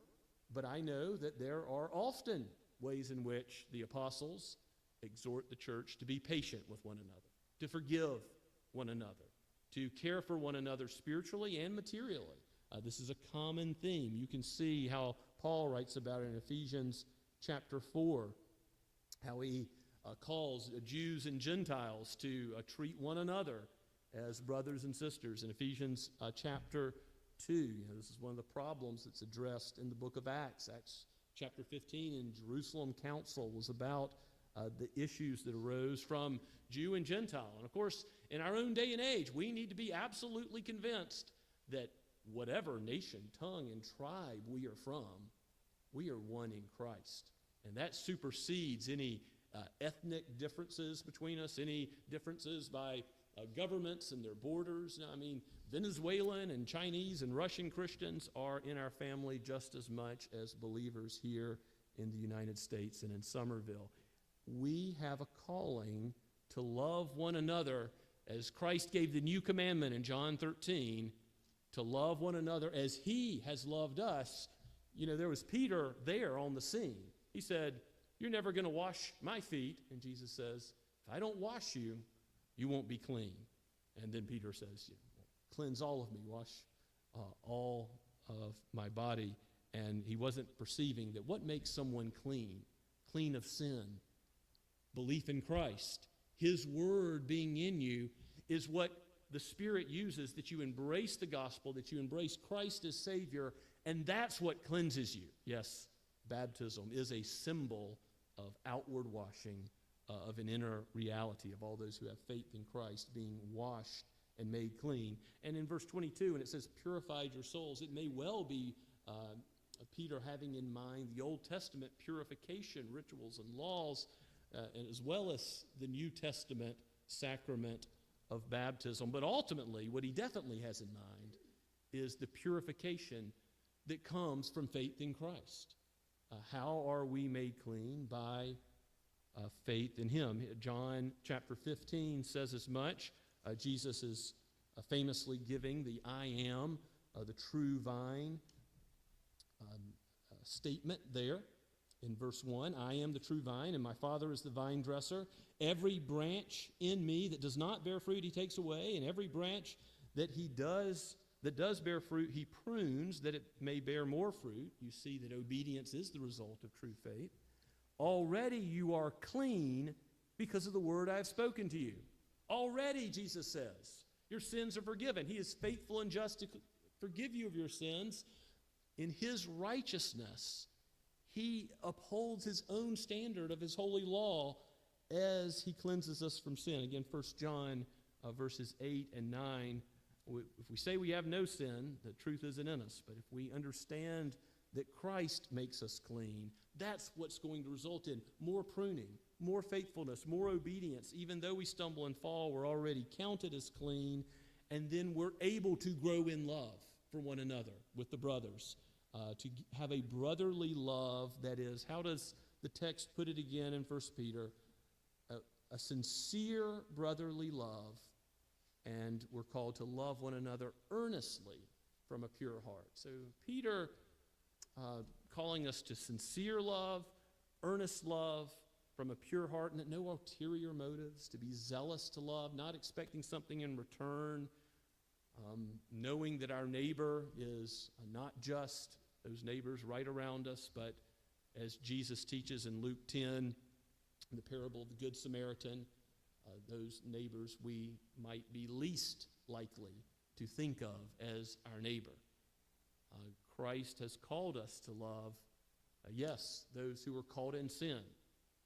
but I know that there are often ways in which the apostles exhort the church to be patient with one another, to forgive one another, to care for one another spiritually and materially. This is a common theme. You can see how Paul writes about it in Ephesians chapter 4, how he calls Jews and Gentiles to treat one another as brothers and sisters. In Ephesians chapter 2, this is one of the problems that's addressed in the book of Acts. Acts chapter 15 in Jerusalem Council was about the issues that arose from Jew and Gentile. And of course, in our own day and age, we need to be absolutely convinced that whatever nation, tongue, and tribe we are from, we are one in Christ. And that supersedes any ethnic differences between us, any differences by governments and their borders. I mean, Venezuelan and Chinese and Russian Christians are in our family just as much as believers here in the United States and in Somerville. We have a calling to love one another as Christ gave the new commandment in John 13, to love one another as he has loved us. You know, there was Peter there on the scene. He said, "You're never going to wash my feet." And Jesus says, "If I don't wash you, you won't be clean." And then Peter says, "Cleanse all of me, wash all of my body." And he wasn't perceiving that what makes someone clean? Clean of sin. Belief in Christ. His word being in you is what the Spirit uses, that you embrace the gospel, that you embrace Christ as Savior, and that's what cleanses you. Yes, baptism is a symbol of outward washing of an inner reality of all those who have faith in Christ being washed and made clean. And in verse 22, when it says purified your souls, it may well be Peter having in mind the Old Testament purification rituals and laws, and as well as the New Testament sacrament of baptism. But ultimately, what he definitely has in mind is the purification that comes from faith in Christ. How are we made clean? By faith in him. John chapter 15 says as much. Jesus is famously giving the I am, the true vine statement there in verse 1. I am the true vine, and my Father is the vine dresser. Every branch in me that does not bear fruit, he takes away, and every branch that does bear fruit, he prunes that it may bear more fruit. You see that obedience is the result of true faith. Already you are clean because of the word I have spoken to you. Already, Jesus says, your sins are forgiven. He is faithful and just to forgive you of your sins. In his righteousness, he upholds his own standard of his holy law as he cleanses us from sin. Again, 1 John verses 8 and 9. If we say we have no sin, the truth isn't in us. But if we understand that Christ makes us clean, that's what's going to result in more pruning, more faithfulness, more obedience. Even though we stumble and fall, we're already counted as clean, and then we're able to grow in love for one another with the brothers, to have a brotherly love that is, how does the text put it again in 1 Peter? A sincere brotherly love, and we're called to love one another earnestly from a pure heart. So Peter calling us to sincere love, earnest love from a pure heart, and no ulterior motives, to be zealous to love, not expecting something in return, knowing that our neighbor is not just those neighbors right around us, but as Jesus teaches in Luke 10, in the parable of the Good Samaritan, those neighbors we might be least likely to think of as our neighbor. Christ has called us to love, yes, those who are caught in sin,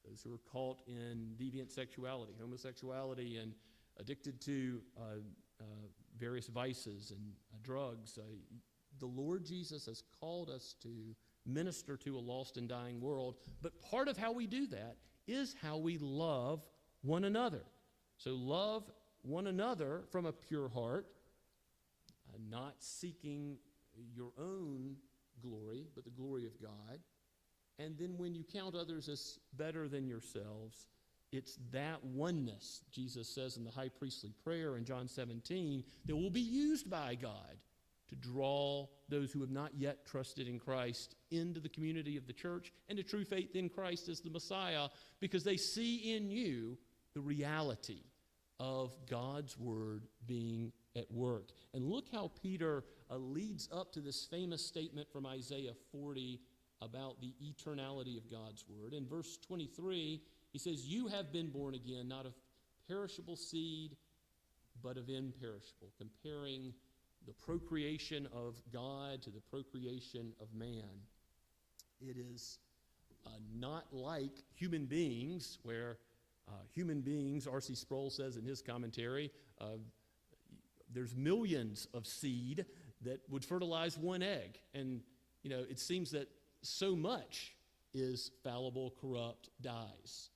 those who are caught in deviant sexuality, homosexuality, and addicted to various vices and drugs. The Lord Jesus has called us to minister to a lost and dying world, but part of how we do that is how we love one another. So love one another from a pure heart, not seeking your own glory, but the glory of God. And then when you count others as better than yourselves, it's that oneness, Jesus says in the high priestly prayer in John 17, that will be used by God to draw those who have not yet trusted in Christ into the community of the church and to true faith in Christ as the Messiah, because they see in you the reality of God's word being at work. And look how Peter leads up to this famous statement from Isaiah 40 about the eternality of God's word. In verse 23, he says, you have been born again, not of perishable seed, but of imperishable, comparing the procreation of God to the procreation of man. It is not like human beings, where human beings, R.C. Sproul says in his commentary, there's millions of seed that would fertilize one egg. And, it seems that so much is fallible, corrupt, dies.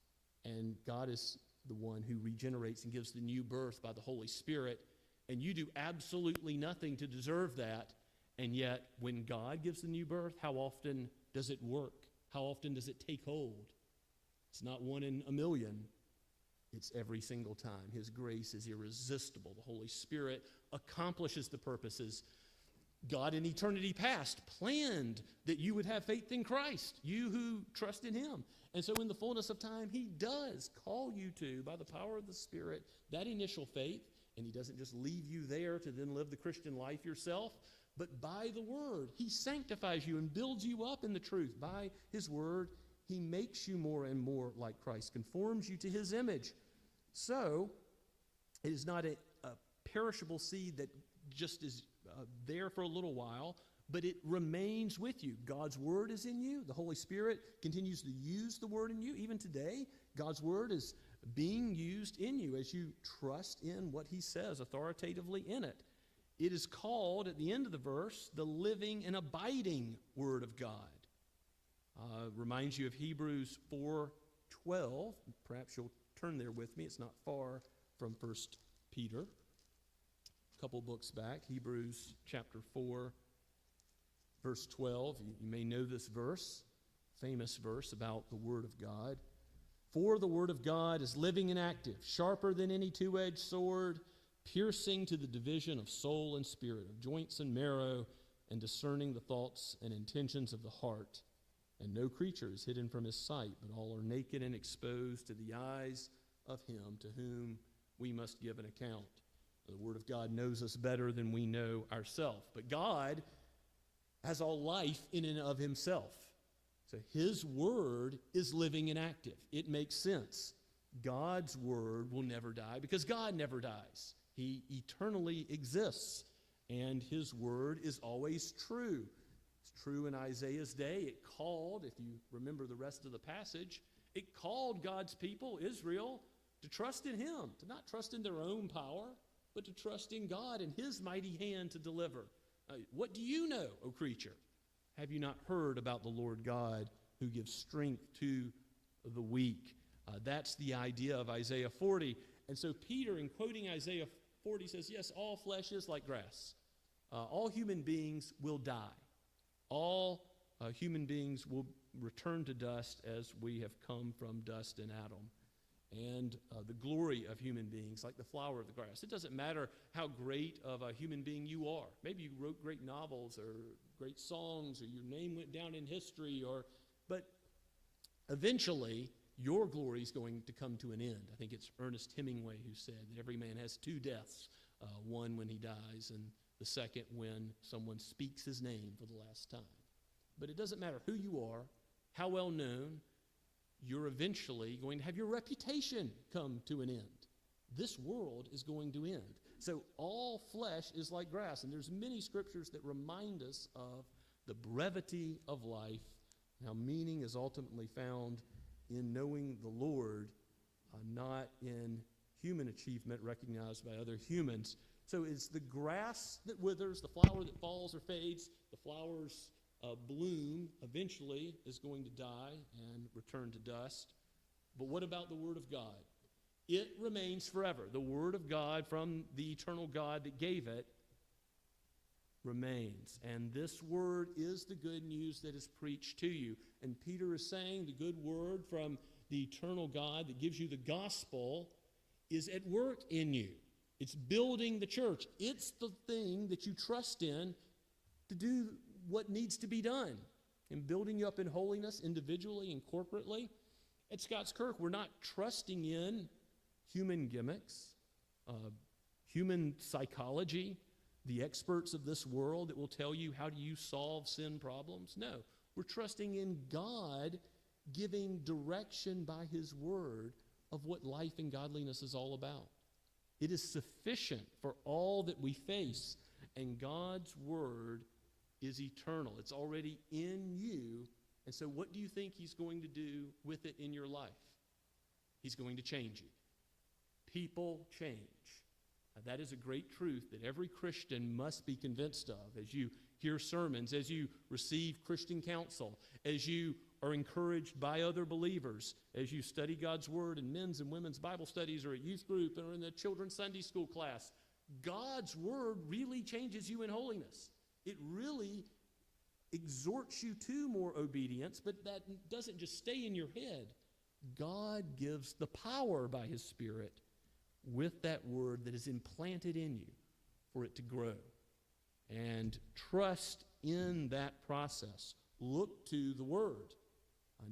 And God is the one who regenerates and gives the new birth by the Holy Spirit. And you do absolutely nothing to deserve that. And yet, when God gives the new birth, how often does it work? How often does it take hold? It's not one in a million. It's every single time. His grace is irresistible. The Holy Spirit accomplishes the purposes. God in eternity past planned that you would have faith in Christ, you who trust in him. And so in the fullness of time, he does call you to, by the power of the Spirit, that initial faith. And he doesn't just leave you there to then live the Christian life yourself, but by the word, he sanctifies you and builds you up in the truth. By his word, he makes you more and more like Christ, conforms you to his image. So it is not a perishable seed that just is there for a little while, but it remains with you. God's word is in you. The Holy Spirit continues to use the word in you. Even today, God's word is being used in you as you trust in what he says authoritatively in it. it is called, at the end of the verse, the living and abiding Word of God. Reminds you of Hebrews 4:12. Perhaps you'll turn there with me. It's not far from 1 Peter. A couple books back, Hebrews chapter 4, verse 12. You may know this verse, famous verse about the Word of God. For the Word of God is living and active, sharper than any two-edged sword, piercing to the division of soul and spirit, of joints and marrow, and discerning the thoughts and intentions of the heart. And no creature is hidden from his sight, but all are naked and exposed to the eyes of him to whom we must give an account. The Word of God knows us better than we know ourselves. But God has all life in and of himself. So his Word is living and active. It makes sense. God's Word will never die because God never dies. He eternally exists, and his Word is always true. It's true in Isaiah's day. It called, if you remember the rest of the passage, it called God's people, Israel, to trust in him, to not trust in their own power, but to trust in God and his mighty hand to deliver. What do you know, O creature? Have you not heard about the Lord God who gives strength to the weak? That's the idea of Isaiah 40. And so Peter, in quoting Isaiah 40, says, yes, all flesh is like grass. All human beings will die. All human beings will return to dust as we have come from dust in Adam. And the glory of human beings, like the flower of the grass. It doesn't matter how great of a human being you are. Maybe you wrote great novels or great songs, or your name went down in history, but eventually your glory is going to come to an end. I think it's Ernest Hemingway who said that every man has two deaths, one when he dies and the second when someone speaks his name for the last time. But it doesn't matter who you are, how well known, you're eventually going to have your reputation come to an end. This world is going to end. So all flesh is like grass. And there's many scriptures that remind us of the brevity of life, and how meaning is ultimately found in knowing the Lord, not in human achievement recognized by other humans. So it's the grass that withers, the flower that falls or fades, the flowers bloom eventually is going to die and return to dust. But what about the Word of God? It remains forever. The Word of God from the eternal God that gave it remains. And this Word is the good news that is preached to you. And Peter is saying the good word from the eternal God that gives you the gospel is at work in you. It's building the church. It's the thing that you trust in to do what needs to be done in building you up in holiness individually and corporately. At Scots Kirk, we're not trusting in human gimmicks, human psychology, the experts of this world that will tell you how do you solve sin problems. No, we're trusting in God giving direction by his word of what life and godliness is all about. It is sufficient for all that we face, and God's word is eternal. It's already in you. And so what do you think he's going to do with it in your life? He's going to change you. People change. Now, that is a great truth that every Christian must be convinced of as you hear sermons, as you receive Christian counsel, as you are encouraged by other believers, as you study God's word in men's and women's Bible studies or at youth group or in the children's Sunday school class. God's word really changes you in holiness. It really exhorts you to more obedience, but that doesn't just stay in your head. God gives the power by his Spirit with that word that is implanted in you for it to grow. And trust in that process. Look to the word,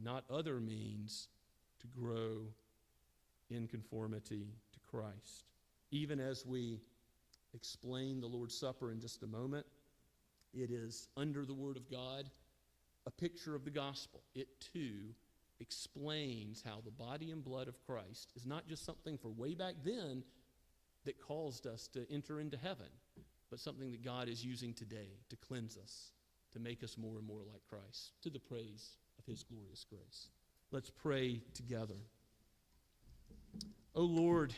not other means, to grow in conformity to Christ. Even as we explain the Lord's Supper in just a moment, it is under the Word of God, a picture of the gospel. It too explains how the body and blood of Christ is not just something for way back then that caused us to enter into heaven, but something that God is using today to cleanse us, to make us more and more like Christ, to the praise of his glorious grace. Let's pray together. O Lord,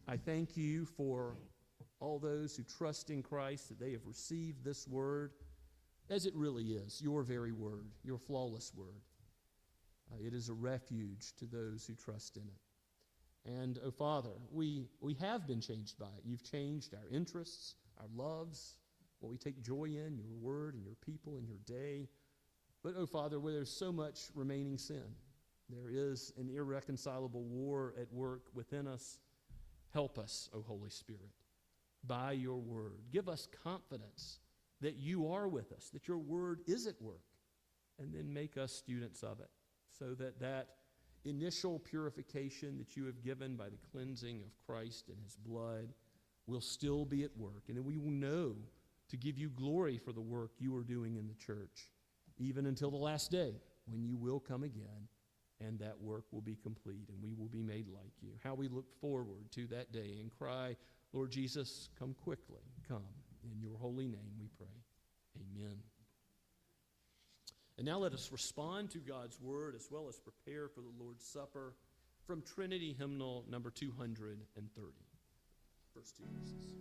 I thank you for all those who trust in Christ, that they have received this word as it really is, your very word, your flawless word. It is a refuge to those who trust in it. And, oh Father, we have been changed by it. You've changed our interests, our loves, what we take joy in, your word and your people and your day. But, oh Father, where there's so much remaining sin, there is an irreconcilable war at work within us. Help us, O Holy Spirit, by your word. Give us confidence that you are with us, that your word is at work, and then make us students of it, so that that initial purification that you have given by the cleansing of Christ and his blood will still be at work, and we will know to give you glory for the work you are doing in the church, even until the last day, when you will come again, and that work will be complete, and we will be made like you. How we look forward to that day and cry, Lord Jesus, come quickly, come. In your holy name we pray. Amen. And now let us respond to God's word as well as prepare for the Lord's Supper from Trinity Hymnal number 230. First two verses.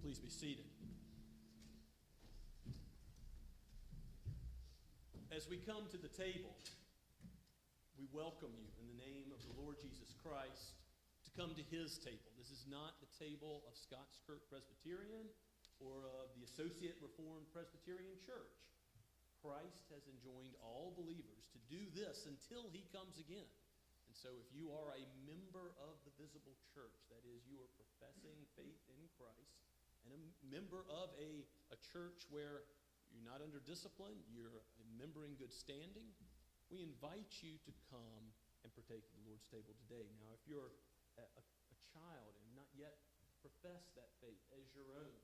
Please be seated. As we come to the table, we welcome you in the name of the Lord Jesus Christ to come to his table. This is not the table of Scots Kirk Presbyterian or of the Associate Reformed Presbyterian Church. Christ has enjoined all believers to do this until he comes again. And so if you are a member of the visible church, that is, you are professing faith in Christ, and a member of a church where you're not under discipline, you're a member in good standing, we invite you to come and partake of the Lord's table today. Now, if you're a child and not yet profess that faith as your own,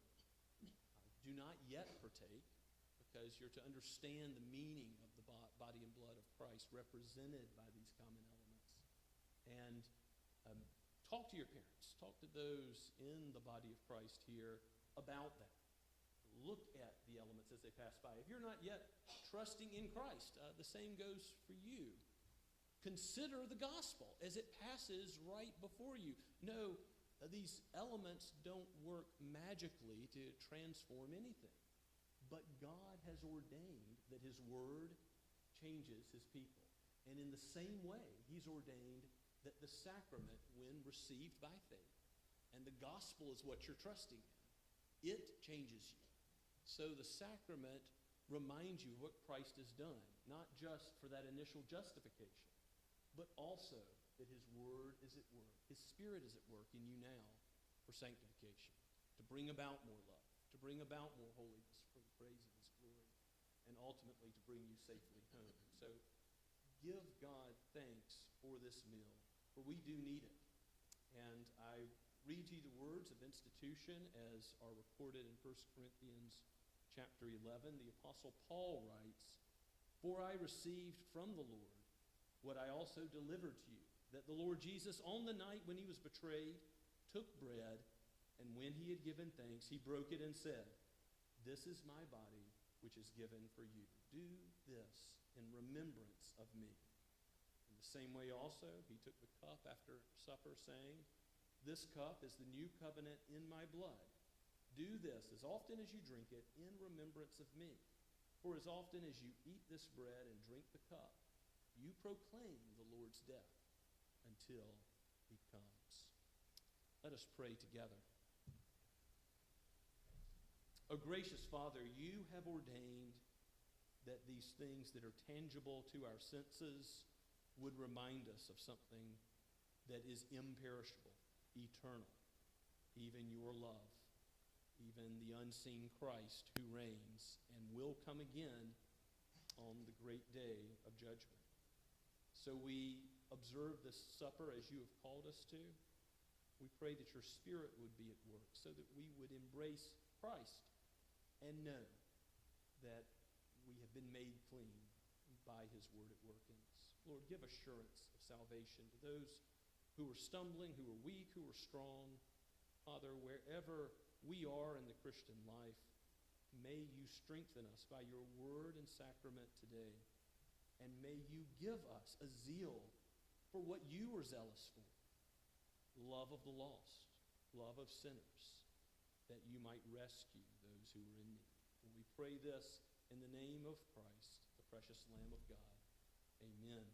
do not yet partake, because you're to understand the meaning of the body and blood of Christ represented by these common elements. And talk to your parents. Talk to those in the body of Christ here about that. Look at the elements as they pass by. If you're not yet trusting in Christ, the same goes for you. Consider the gospel as it passes right before you. No, these elements don't work magically to transform anything. But God has ordained that his word changes his people. And in the same way, he's ordained that the sacrament, when received by faith, and the gospel is what you're trusting in, it changes you. So the sacrament reminds you of what Christ has done, not just for that initial justification, but also that his word is at work. His spirit is at work in you now for sanctification, to bring about more love, to bring about more holiness for the praise of his glory, and ultimately to bring you safely home. So give God thanks for this meal, for we do need it. And I read to you the words of institution as are recorded in 1 Corinthians chapter 11. The Apostle Paul writes, "For I received from the Lord what I also delivered to you, that the Lord Jesus, on the night when he was betrayed, took bread, and when he had given thanks, he broke it and said, "This is my body, which is given for you. Do this in remembrance of me." In the same way also, he took the cup after supper, saying, "This cup is the new covenant in my blood. Do this as often as you drink it in remembrance of me. For as often as you eat this bread and drink the cup, you proclaim the Lord's death until he comes." Let us pray together. O gracious Father, you have ordained that these things that are tangible to our senses would remind us of something that is imperishable, eternal, even your love, even the unseen Christ who reigns and will come again on the great day of judgment. So we observe this supper as you have called us to. We pray that your Spirit would be at work so that we would embrace Christ and know that we have been made clean by his word at work in us. Lord, give assurance of salvation to those who are stumbling, who are weak, who are strong. Father, wherever we are in the Christian life, may you strengthen us by your word and sacrament today. And may you give us a zeal for what you are zealous for. Love of the lost, love of sinners, that you might rescue those who are in need. And we pray this in the name of Christ, the precious Lamb of God. Amen.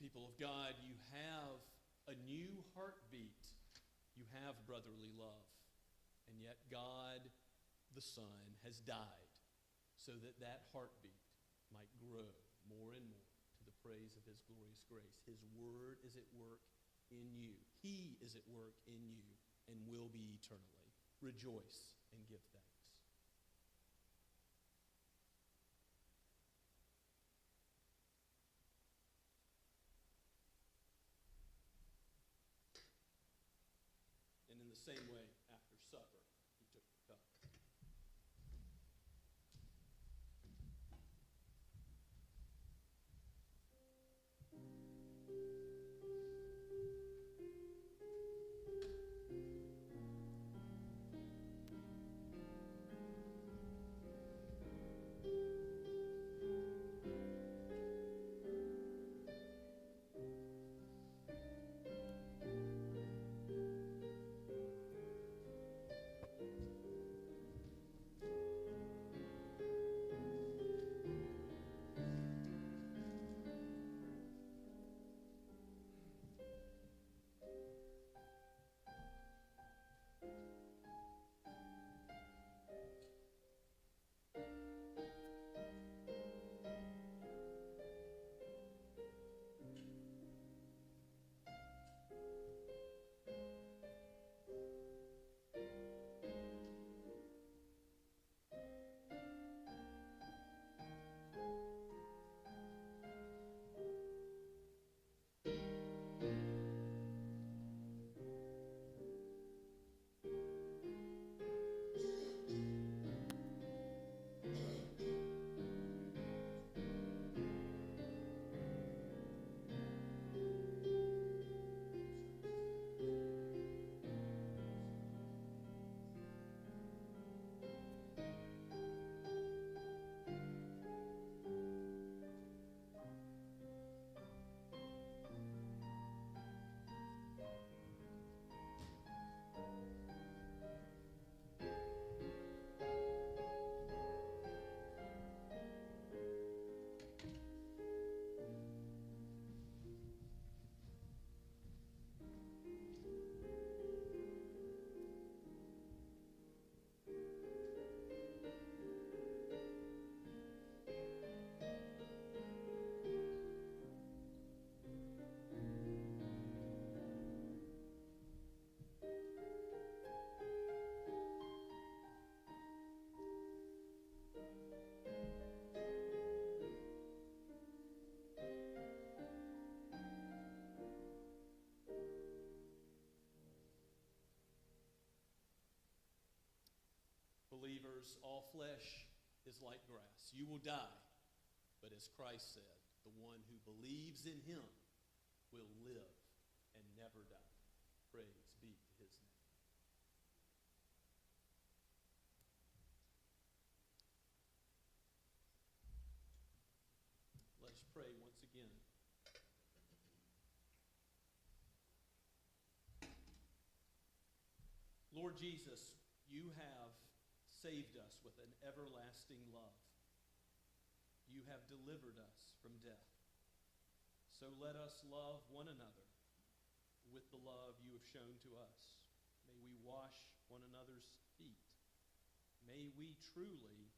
People of God, you have a new heartbeat. You have brotherly love. And yet God, the Son, has died so that that heartbeat might grow more and more to the praise of his glorious grace. His word is at work in you. He is at work in you and will be eternally. Rejoice and give thanks. In the same way, after supper, he took the cup. Believers, all flesh is like grass. You will die. But as Christ said, the one who believes in him will live and never die. Praise be to his name. Let's pray once again. Lord Jesus, you have saved us with an everlasting love. You have delivered us from death. So let us love one another with the love you have shown to us. May we wash one another's feet. May we truly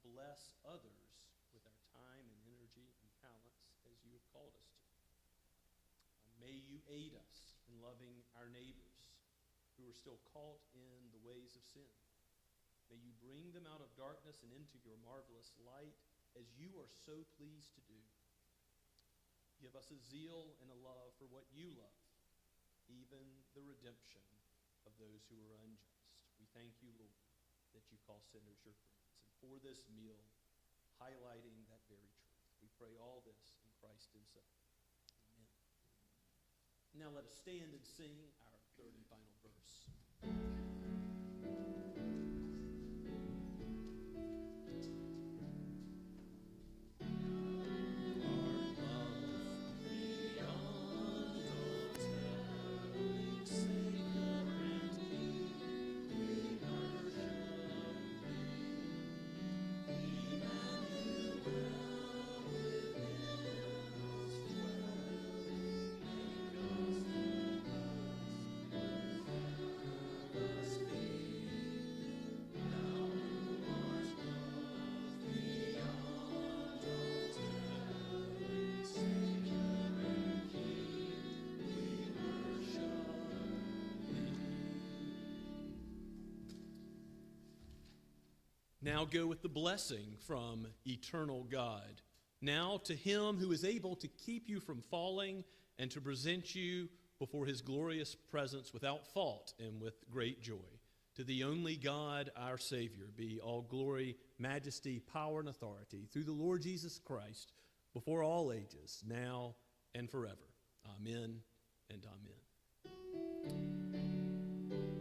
bless others with our time and energy and talents as you have called us to. May you aid us in loving our neighbors who are still caught in the ways of sin. May you bring them out of darkness and into your marvelous light as you are so pleased to do. Give us a zeal and a love for what you love, even the redemption of those who are unjust. We thank you, Lord, that you call sinners your friends. And for this meal, highlighting that very truth, we pray all this in Christ himself. Amen. Now let us stand and sing our third and final verse. Now go with the blessing from eternal God. Now to him who is able to keep you from falling and to present you before his glorious presence without fault and with great joy. To the only God, our Savior, be all glory, majesty, power, and authority through the Lord Jesus Christ before all ages, now and forever. Amen and amen.